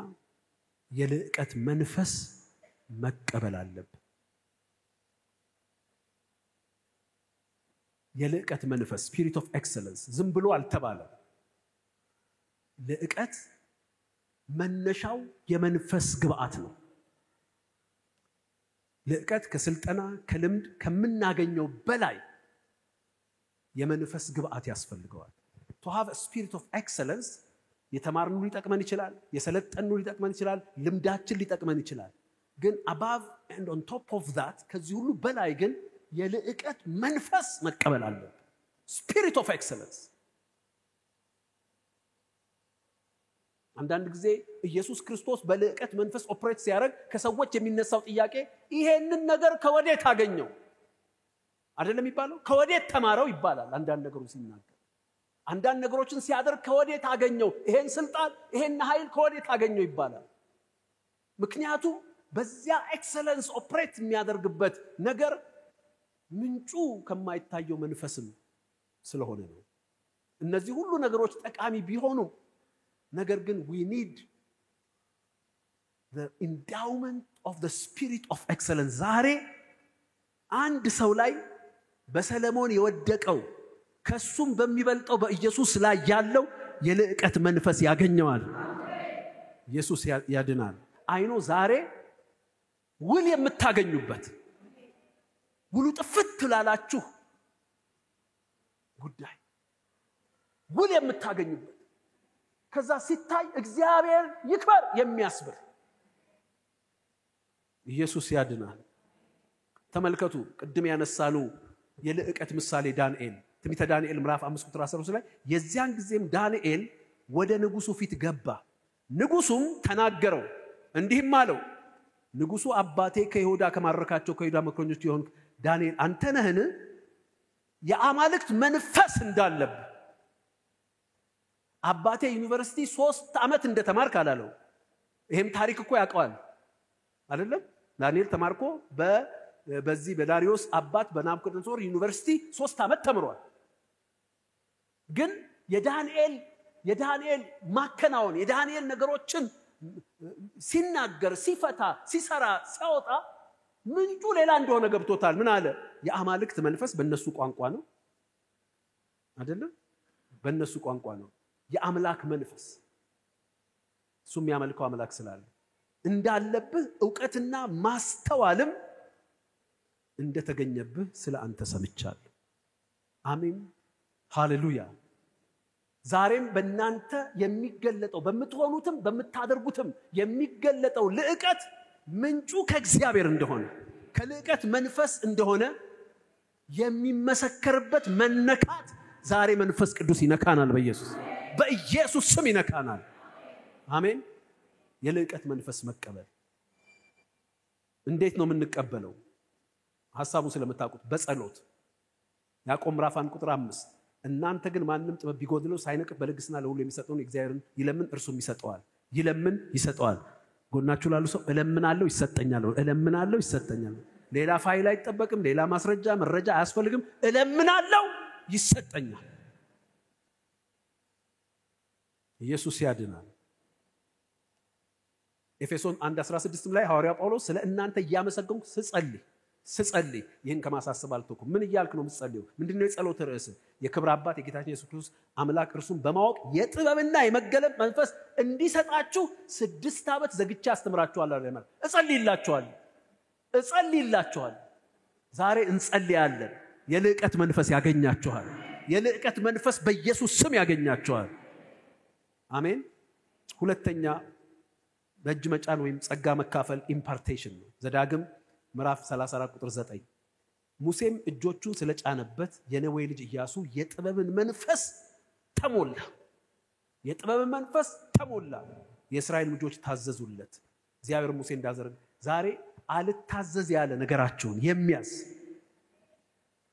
የልቀት መንፈስ መቀበል አለብን። የልቀት መንፈስ spirit of excellence ዝም ብሎ አልተባለም። ልቀት መነሻው የመንፈስ ግብአት ነው። ልቀት ከስልጠና ከልምድ ከምናገኘው በላይ የመንፈስ ግብአት ያስፈልገዋል። to have a spirit of excellence የተማርነው ሊጠቅመን ይችላል፣ የሰለጠነው ሊጠቅመን ይችላል፣ ልምዳችን ሊጠቅመን ይችላል። ግን above and on top of that ከዚህ ሁሉ በላይ ግን የልቀት መንፈስ መቀበል አለብን። spirit of excellence። አንዳንድ ጊዜ ኢየሱስ ክርስቶስ በልቀት መንፈስ ኦፕሬት ሲያደርግ ከሰዎች የሚነሳው ጥያቄ ይሄንን ነገር ከወዴት አገኘው አይደለም ይባላል፣ ከወዴት ተማረው ይባላል። አንዳንድ ነገሮች ሲናገር አንዳንድ ነገሮችን ሲያደርግ ከወዴት አገኘው፣ ይሄን ስልጣን ይሄን ኃይል ከወዴት አገኘው ይባላል። ምክንያቱም በዚያ ኤክሰለንስ ኦፕሬት የሚያደርግበት ነገር ምንጩ ከማይታየው መንፈስም ስለሆነ ነው። እነዚህ ሁሉ ነገሮች ጠቃሚ ቢሆኑ ነገር ግን we need the endowment of the spirit of excellence። ዛሬ አንድ ሰው ላይ በሰለሞን የወደቀው ከሱም በሚበልጠው በኢየሱስ ላይ ያለው የልቀት መንፈስ ያገኘዋል። ኢየሱስ ያድናል። አይኖ ዛሬ ውል የምታገኙበት ውሉ ጥፍት ላላችሁ ጉዳይ ውል የምታገኙበት ከዛ ሲታይ እግዚአብሔር ይክበር የሚያስብር ኢየሱስ ያድናል። ተመልከቱ ቅድም ያነሳነው የልቀት ምሳሌ ዳንኤል ትንቢተ ዳንኤል ምዕራፍ 5 ቁጥር 13 ላይ የዚያን ጊዜም ዳንኤል ወደ ንጉሱ ፊት ገባ፣ ንጉሱም ተናገረው እንዲህም አለው፣ ንጉሱ አባቴ ከይሁዳ ከማረካቸው ከይሁዳ መክሮኞች የሆንክ ዳንኤል አንተ ነህን? የአማልክት መንፈስ እንዳለብህ አባቴ ዩኒቨርሲቲ 3 ዓመት እንደተማርክ አላለው። ይሄም ታሪክ እኮ ያውቀዋል አይደለም? ዳንኤል ተማርኮ በዚህ በዳሪዮስ አባት በናቡከደነጾር ዩኒቨርሲቲ 3 ዓመት ተምሯል። ግን የዳንኤል ማከናወን የዳንኤል ነገሮችን ሲናገር ሲፈታ ሲሰራ ሲያወጣ ምንጩ ሌላ እንደሆነ ገብቶታል። ምን አለ? የአማልክት መንፈስ በእነሱ ቋንቋ ነው አይደለም? በእነሱ ቋንቋ ነው። የአምላክ መንፈስ እሱም ያመልከው አምላክ ስላለ እንዳለብህ ዕውቀትና ማስተዋልም እንደተገኘብህ ስለ አንተ ሰምቻለሁ። አሜን ሃሌሉያ። ዛሬም በእናንተ የሚገለጠው በመትሆኑትም በመታደርጉትም የሚገለጠው ልቀት ምንጩ ከእግዚአብሔር እንደሆነ ከልቀት መንፈስ እንደሆነ የሚመሰከርበት መነካት ዛሬ መንፈስ ቅዱስ ይነካናል። በኢየሱስ ስም ይነካናል። አሜን። የልቀት መንፈስ መቀበል እንዴት ነው የምንቀበለው? ሐሳቡን ስለምታውቁት በጸሎት ያዕቆብ ምዕራፍ 1 ቁጥር 5 እናንተ ግን ማንንም ጥበብ ቢጎድለው ሳይነቅፍ በልግስና ለሁሉ የሚሰጠውን እግዚአብሔርን ይለምን እርሱም ይሰጠዋል። ይለምን ይሰጠዋል። ጎናችሁ ላሉ ሰው እለምናለሁ ይሰጠኛል፣ እለምናለሁ ይሰጠኛል። ሌላ ፋይል አይጠበቅም፣ ሌላ ማስረጃ መረጃ አያስፈልግም። እለምናለሁ ይሰጠኛል። ኢየሱስ ያድናል። ኤፌሶን 1:16 ላይ ሐዋርያው ጳውሎስ ስለ እናንተ እያመሰገንኩ ስጸልይ ይህን ከማሳሰብ አልተውኩም። ምን እያልክ ነው የምትጸልየው? ምንድነው የጸሎት ርዕስ? የክብር አባት የጌታችን ኢየሱስ ክርስቶስ አምላክ እርሱን በማወቅ የጥበብና የመገለጥ መንፈስ እንዲሰጣችሁ 6 ዓመት ዘግቼ አስተምራችኋለሁ ማለት እጸልይላችኋለሁ። ዛሬ እንጸልያለን። የልዕቀት መንፈስ ያገኛችኋል። የልዕቀት መንፈስ በኢየሱስ ስም ያገኛችኋል። አሜን። ሁለተኛ በእጅ መጫን ወይም ጸጋ መካፈል ኢምፓርቴሽን ነው። ዘዳግም ምዕራፍ 34 ቁጥር 9 ሙሴም እጆቹን ስለጫነበት የነዌ ልጅ ኢያሱ የጥበብን መንፈስ ተሞላ። የእስራኤል ልጆች ታዘዙለት። እግዚአብሔር ሙሴ እንዳዘዘ ዛሬ አልታዘዝ ያለ ነገራችሁን የሚያዝ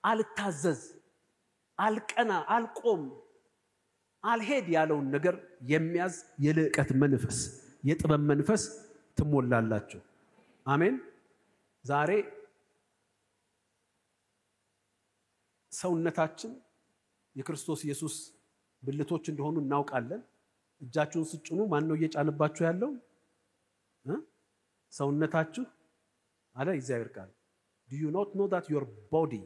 አልታዘዝ፣ አልቀና፣ አልቆም፣ አልሄድ ያለውን ነገር የሚያዝ የልዕቀት መንፈስ የጥበብ መንፈስ ትሞላላችሁ። አሜን። ዛሬ ሰውነታችን የክርስቶስ ኢየሱስ ብልቶች እንደሆኑ እናውቃለን። እጃችሁን ስጭኑ ማን ነው እየጫነባችሁ ያለው? ሰውነታችሁ አለ እግዚአብሔር ቃል። Do you not know that your body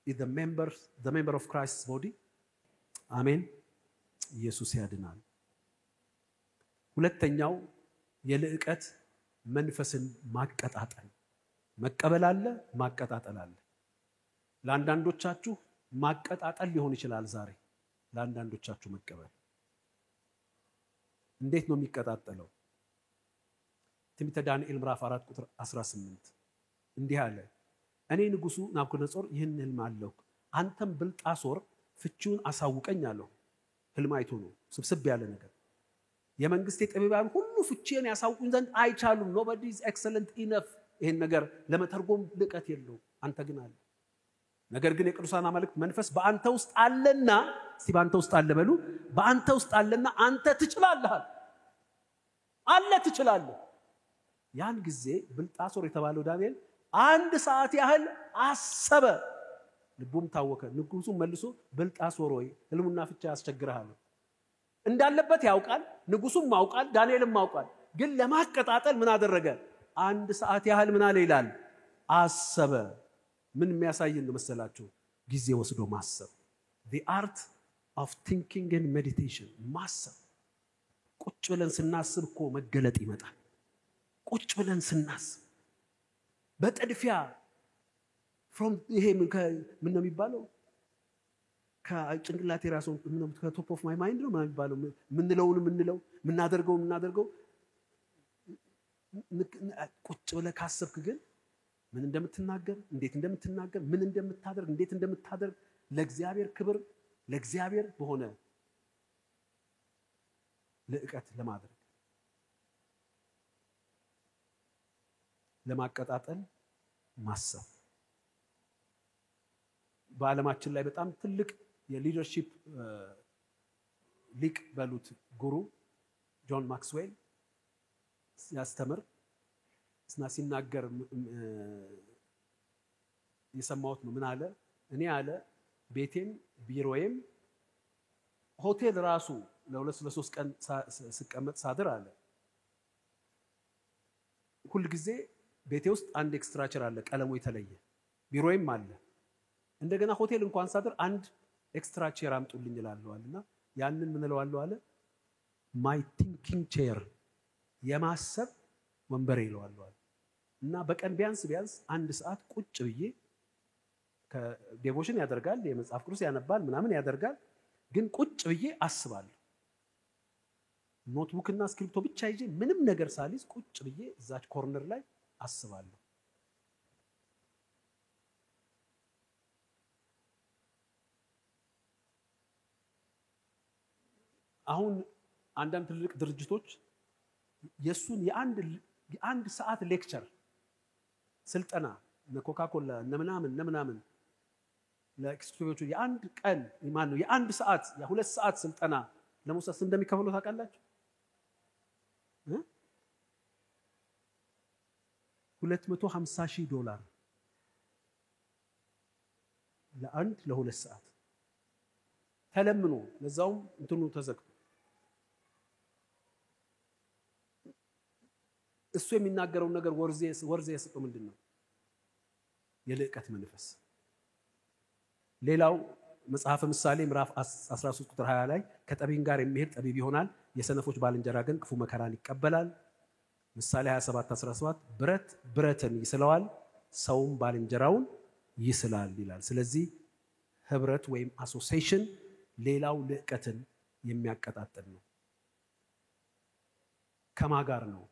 is the member of Christ's body? አሜን። ኢየሱስ ያድናል። ሁለተኛው የልዕቀት መንፈስን ማቀጣጠል። መቀበል አለ፣ ማቀጣጠል አለ። ለአንዳንዶቻችሁ ማቀጣጠል ሊሆን ይችላል ዛሬ፣ ለአንዳንዶቻችሁ መቀበል። እንዴት ነው የሚቀጣጠለው? ትንቢተ ዳንኤል ምዕራፍ 4 ቁጥር 18 እንዲህ አለ፣ እኔ ንጉሡ ናቡከደነፆር ይህን ህልም አለሁ፣ አንተም ብልጣሶር ፍቺውን አሳውቀኝ አለሁ። ህልም አይቶ ነው፣ ስብስብ ያለ ነገር። የመንግስት ጠቢባን ሁሉ ፍቺን ያሳውቁኝ ዘንድ አይቻሉም። nobody is excellent enough ይሄን ነገር ለመተርጎም ልቀት የለው፣ አንተ ግን አለ። ነገር ግን የቅዱሳን አማልክት መንፈስ በአንተ ውስጥ አለና፣ እስቲ በአንተ ውስጥ አለ በሉ፣ በአንተ ውስጥ አለና አንተ ትችላለህ። ያን ጊዜ ብልጣሶር የተባለው ዳንኤል 1 ሰዓት ያህል አሰበ፣ ልቡም ታወከ። ንጉሡም መልሶ ብልጣሶር ሆይ ህልሙና ፍቺ ያስቸግርሃል እንዳለበት ያውቃል፣ ንጉሡም ያውቃል፣ ዳንኤልም ያውቃል። ግን ለማቀጣጠል ምን አደረገ? 1 ሰዓት ያህል ምን አለ ይላል? አሰበ። ምን የሚያሳየን ነው መሰላችሁ? ጊዜ ወስዶ ማሰብ። the art of thinking and meditation። ማሰብ። ቁጭ ብለን ስናስብ እኮ መገለጥ ይመጣል። ቁጭ ብለን ስናስብ በጥድፊያ from ይሄ ምን ነው የሚባለው? ከጭንቅላቴ ራሱ ከቶፕ ኦፍ ማይ ማይንድ ነው የሚባለው። ምንለው ምናደርገው ቁጭ ብለህ ካሰብክ ግን ምን እንደምትናገር፣ እንዴት እንደምትናገር፣ ምን እንደምታደርግ፣ እንዴት እንደምታደርግ ለእግዚአብሔር ክብር፣ ለእግዚአብሔር በሆነ ልዕቀት ለማድረግ ለማቀጣጠል ማሰብ። በዓለማችን ላይ በጣም ትልቅ የሊደርሺፕ ሊቅ በሉት ጉሩ ጆን ማክስዌል ያስተምር እና ሲናገር የሰማሁት ነው። ምን አለ? እኔ አለ ቤቴም ቢሮዬም ሆቴል ራሱ ለ2-3 ቀን ስቀመጥ ሳድር አለ ሁሉ ጊዜ ቤቴ ውስጥ አንድ ኤክስትራ ቸር አለ፣ ቀለሙ የተለየ። ቢሮዬም አለ። እንደገና ሆቴል እንኳን ሳድር አንድ ኤክስትራ ቸር አምጡልኝ ይላልዋልና ያንን ምን እለዋለሁ አለ? ማይ ቲንኪንግ ቸር፣ የማሰብ ወንበሬ ይለዋለሁ። እና በቀን ቢያንስ 1 ሰዓት ቁጭ ብዬ ከዴቮሽን ያደርጋል፣ የመጽሐፍ ቅዱስ ያነባል፣ ምናምን ያደርጋል። ግን ቁጭ ብዬ አስባለሁ። ኖትቡክና ስክሪፕቶ ብቻ ይዤ ምንም ነገር ሳልይዝ ቁጭ ብዬ እዛች ኮርነር ላይ አስባለሁ። አሁን አንዳንድ ትልቅ ድርጅቶች የሱን የአንድ ሰዓት ሌክቸር ስልጠና ለኮካኮላ ለምናምን ለኤክስክሉሲቭ የአንድ ቀን ማን ነው የአንድ ሰዓት የ2 ሰዓት ስልጠና ለመውሰድ እንደሚከፍሉ ታውቃላችሁ? $250,000 ለ2 ሰዓት ተለምኖ፣ ለዛውም እንትኑ ተዘግቶ። እሱ የሚናገረው ነገር ወርዜ የሰጠው ምንድነው? የልዕቀት መንፈስ። ሌላው መጽሐፈ ምሳሌ ምዕራፍ 13 ቁጥር 20 ላይ ከጠቢብ ጋር የሚሄድ ጠቢብ ይሆናል፣ የሰነፎች ባልንጀራ ግን ክፉ መከራን ይቀበላል። ምሳሌ 27:17 ብረት ብረትን ይስለዋል፣ ሰውም ባልንጀራውን ይስላል ይላል። ስለዚህ ህብረት ወይም አሶሲዬሽን ሌላው ልዕቀትን የሚያቀጣጥል ነው። ከማጋር ነው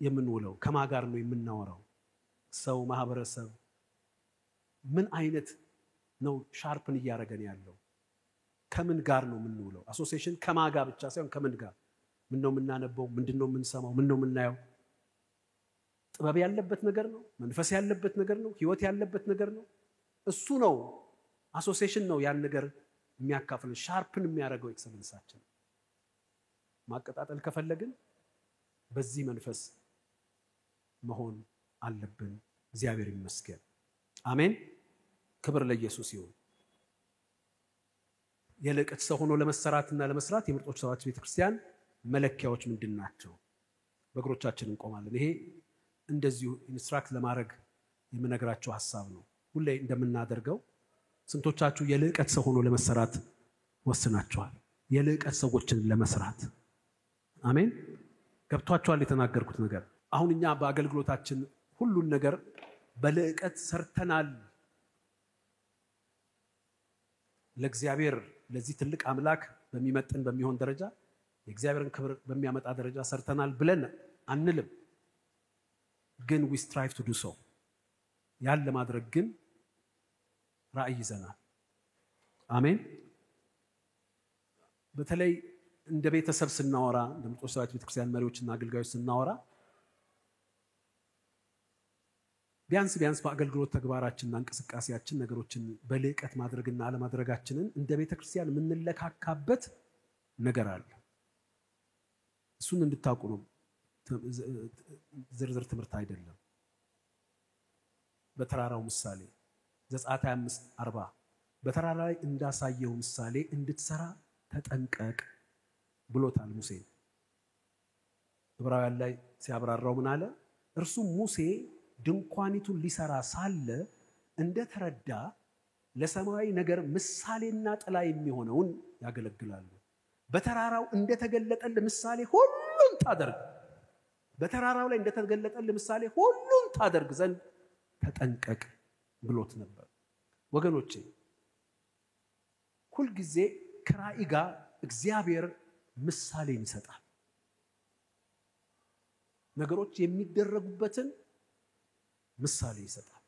የምንውለው? ከማጋር ነው የምናወራው? ሰው ማህበረሰብ ምን አይነት ነው ሻርፕን እያደረገን ያለው? ከምን ጋር ነው የምንውለው? አሶሲዬሽን ከማጋ ብቻ ሳይሆን ከምን ጋር? ምን ነው የምናነበው? ምንድነው የምንሰማው? ምን ነው የምናየው? ጥበብ ያለበት ነገር ነው? መንፈስ ያለበት ነገር ነው? ህይወት ያለበት ነገር ነው? እሱ ነው አሶሲዬሽን ነው ያን ነገር የሚያካፍለን ሻርፕን የሚያደርገው ኤክሰለንሳችን። ማቀጣጠል ከፈለግን በዚህ መንፈስ መሆን አለብን። እግዚአብሔር ይመስገን። አሜን። ክብር ለኢየሱስ ይሁን። የልዕቀት ሰው ሆኖ ለመሰራትና ለመስራት የምርጦች ሰዎች ቤተክርስቲያን መለኪያዎች ምንድናቸው? በእግሮቻችን እንቆማለን። ይሄ እንደዚሁ ኢንስትራክት ለማድረግ የምነግራቸው ሐሳብ ነው። ሁሌ እንደምናደርገው ስንቶቻችሁ የልዕቀት ሰው ሆኖ ለመሰራት ወስናችኋል? የልዕቀት ሰዎችን ለመስራት አሜን። ገብቷችኋል የተናገርኩት ነገር? አሁን እኛ በአገልግሎታችን ሁሉን ነገር በልዕቀት ሰርተናል። ለእግዚአብሔር ለዚህ ትልቅ አምላክ በሚመጥን በሚሆን ደረጃ የእግዚአብሔርን ክብር በሚያመጣ ደረጃ ሰርተናል ብለን አንልም። ግን we strive to do so። ያን ለማድረግ ግን ራእይ ይዘናል። አሜን። በተለይ እንደ ቤተሰብ ስናወራ፣ እንደ ምርጦች ሰዎች ቤተክርስቲያን መሪዎችና አገልጋዮች ስናወራ ቢያንስ በአገልግሎት ተግባራችንና እንቅስቃሴያችን ነገሮችን በልዕቀት ማድረግና አለማድረጋችንን እንደ ቤተክርስቲያን የምንለካካበት ነገር አለ። እሱን እንድታውቁ ነው። ዝርዝር ትምህርት አይደለም። በተራራው ምሳሌ ዘጸአት 25:40 በተራራ ላይ እንዳሳየው ምሳሌ እንድትሰራ ተጠንቀቅ ብሎታል ሙሴ። ዕብራውያን ላይ ሲያብራራው ምን አለ? እርሱም ሙሴ ድንኳኒቱን ሊሰራ ሳለ እንደተረዳ ለሰማያዊ ነገር ምሳሌና ጥላ የሚሆነውን ያገለግላሉ። በተራራው እንደተገለጠል ምሳሌ ሁሉን ታደርግ፣ በተራራው ላይ እንደተገለጠል ምሳሌ ሁሉን ታደርግ ዘንድ ተጠንቀቅ ብሎት ነበር። ወገኖቼ ሁል ጊዜ ከራእይ ጋር እግዚአብሔር ምሳሌን ይሰጣል። ነገሮች የሚደረጉበትን ምሳሌ ይሰጣል።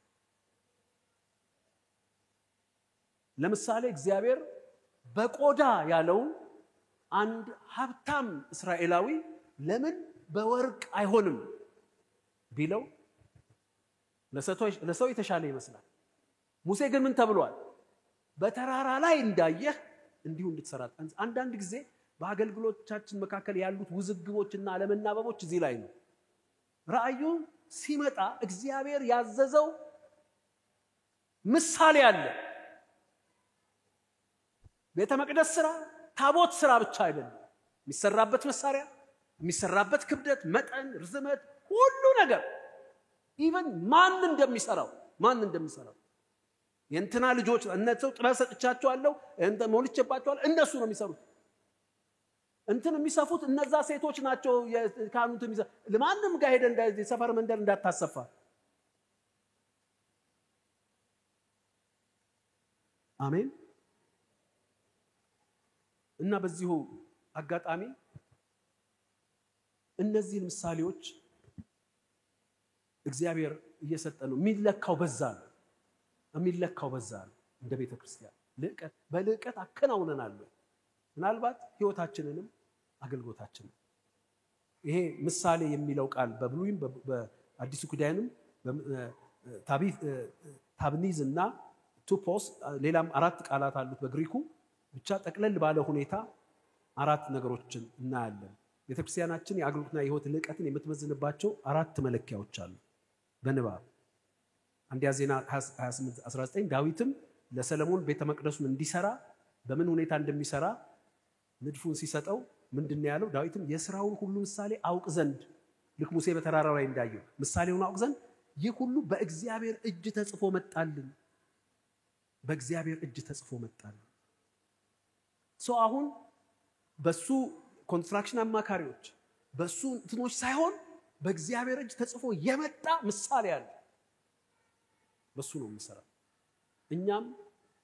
ለምሳሌ እግዚአብሔር በቆዳ ያለውን አንድ ሀብታም እስራኤላዊ ለምን በወርቅ አይሆንም ቢለው ለሰው የተሻለ ይመስላል። ሙሴ ግን ምን ተብሏል? በተራራ ላይ እንዳየህ እንዲሁ እንድትሰራ። አንዳንድ ጊዜ በአገልግሎታችን መካከል ያሉት ውዝግቦችና አለመናበቦች እዚህ ላይ ነው። ራእዩ ሲመጣ እግዚአብሔር ያዘዘው ምሳሌ አለ። ቤተ መቅደስ ስራ፣ ታቦት ስራ ብቻ አይደለም። የሚሰራበት መሳሪያ፣ የሚሰራበት ክብደት፣ መጠን፣ ርዝመት፣ ሁሉ ነገር ኢቭን ማን እንደሚሰራው የእንትና ልጆች እነሱ ጥበብ ሰጥቻቸዋለሁ እንተ ሞልቼባቸዋለሁ እነሱ ነው የሚሰሩት። እንትን የሚሰፉት እነዛ ሴቶች ናቸው። የካህኑት ለማንም ጋር ሄደ እንደዚህ ሰፈር መንደር እንዳታሰፋ። አሜን። እና በዚሁ አጋጣሚ እነዚህን ምሳሌዎች እግዚአብሔር እየሰጠ ነው። የሚለካው በዛ ነው። እንደ ቤተ ክርስቲያን በልዕቀት አከናውነናል። ምናልባት ህይወታችንንም አገልግሎታችንን ይሄ ምሳሌ የሚለው ቃል በብሉይም በአዲሱ ኪዳንም ታብኒዝ እና ቱፖስ ሌላም አራት ቃላት አሉት በግሪኩ። ብቻ ጠቅለል ባለ ሁኔታ አራት ነገሮችን እናያለን። ቤተክርስቲያናችን የአገልግሎትና የህይወት ልዕቀትን የምትመዝንባቸው አራት መለኪያዎች አሉ። በንባብ አንደኛ ዜና 28:19 ዳዊትም ለሰለሞን ቤተ መቅደሱን እንዲሰራ በምን ሁኔታ እንደሚሰራ ንድፉን ሲሰጠው ምንድነው ያለው? ዳዊትም የሥራውን ሁሉ ምሳሌ አውቅ ዘንድ ልክ ሙሴ በተራራው ላይ እንዳየው ምሳሌውን አውቅ ዘንድ ይህ ሁሉ በእግዚአብሔር እጅ ተጽፎ መጣልን። በእግዚአብሔር እጅ ተጽፎ መጣልን። አሁን በሱ ኮንስትራክሽን አማካሪዎች በሱ እንትኖች ሳይሆን በእግዚአብሔር እጅ ተጽፎ የመጣ ምሳሌ አለ። በሱ ነው የሚሰራው። እኛም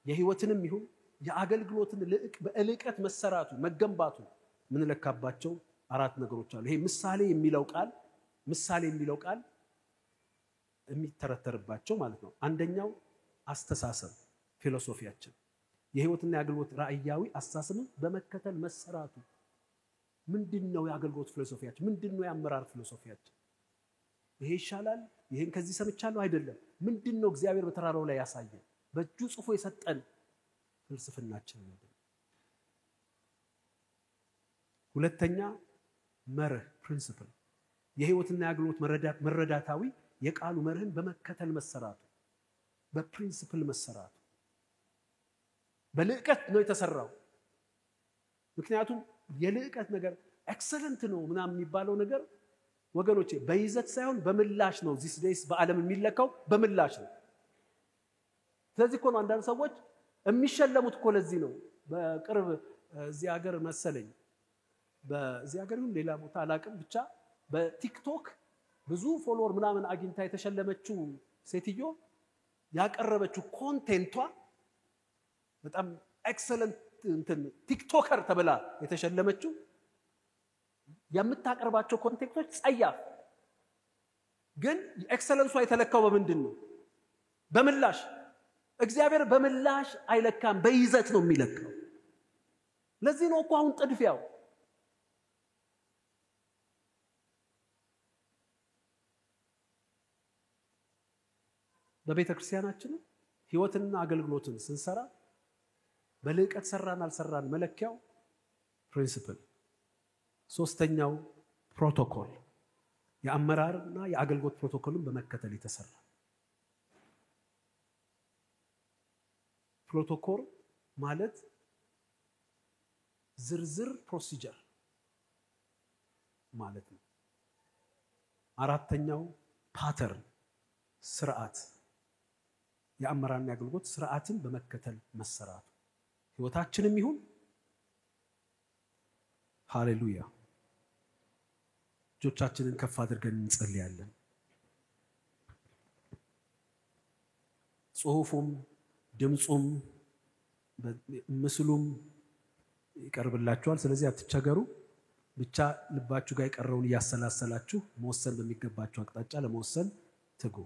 የህይወትንም ይሁን የአገልግሎትን በእልቀት መሰራቱ መገንባቱ ምን ለካባቸው አራት ነገሮች አሉ። ይሄ ምሳሌ የሚለው ቃል የሚተረተርባቸው ማለት ነው። አንደኛው አስተሳሰብ ፊሎሶፊያችን የህይወትና የአገልግሎት ራእያዊ አስተሳሰብን በመከተል መሰራቱ ምንድነው? የአገልግሎት ፊሎሶፊያችን ምንድነው? የአመራር ፊሎሶፊያችን ይሄ ይሻላል፣ ይሄን ከዚህ ሰምቻለሁ አይደለም። ምንድነው እግዚአብሔር በተራራው ላይ ያሳየን በእጁ ጽፎ የሰጠን ፍልስፍናችን ምንድነው? ሁለተኛ መርህ ፕሪንሲፕል የህይወትና የአገልግሎት መረዳታዊ የቃሉ መርህን በመከተል መሰራቱ በፕሪንሲፕል መሰራቱ በልዕቀት ነው የተሰራው። ምክንያቱም የልዕቀት ነገር ኤክሰለንት ነው ምናምን የሚባለው ነገር ወገኖቼ በይዘት ሳይሆን በምላሽ ነው። ዚስ ዴይስ በዓለም የሚለካው በምላሽ ነው። ስለዚህ እኮ ነው አንዳንድ ሰዎች የሚሸለሙት እኮ ለዚህ ነው። በቅርብ እዚህ ሀገር መሰለኝ በዚህ ሀገር ይሁን ሌላ ቦታ አላቅም ብቻ በቲክቶክ ብዙ ፎሎወር ምናምን አግኝታ የተሸለመችው ሴትዮ ያቀረበችው ኮንቴንቷ በጣም ኤክሰለንት ቲክቶከር ተብላ የተሸለመችው የምታቀርባቸው ኮንቴንቶች ጸያፍ ግን ኤክሰለንሷ የተለካው በምንድን ነው? በምላሽ። እግዚአብሔር በምላሽ አይለካም፣ በይዘት ነው የሚለካው። ለዚህ ነው እኮ አሁን ጥድፊያው በቤተክርስቲያናችን ህይወትና አገልግሎትን ስንሰራ በልዕቀት ሰራን አልሰራን መለኪያው ፕሪንሲፕል። ሶስተኛው ፕሮቶኮል የአመራርና የአገልግሎት ፕሮቶኮልን በመከተል የተሰራ ፕሮቶኮል ማለት ዝርዝር ፕሮሲጀር ማለት ነው። አራተኛው ፓተርን ስርዓት የአመራርና የአገልግሎት ስርዓትን በመከተል መሰራቱ ህይወታችንም ይሁን ሃሌሉያ። እጆቻችንን ከፍ አድርገን እንጸልያለን። ጽሁፉም ድምጹም ምስሉም ይቀርብላችኋል። ስለዚህ አትቸገሩ። ብቻ ልባችሁ ጋር የቀረውን ያሰላሰላችሁ መወሰን በሚገባችሁ አቅጣጫ ለመወሰን ትጉ።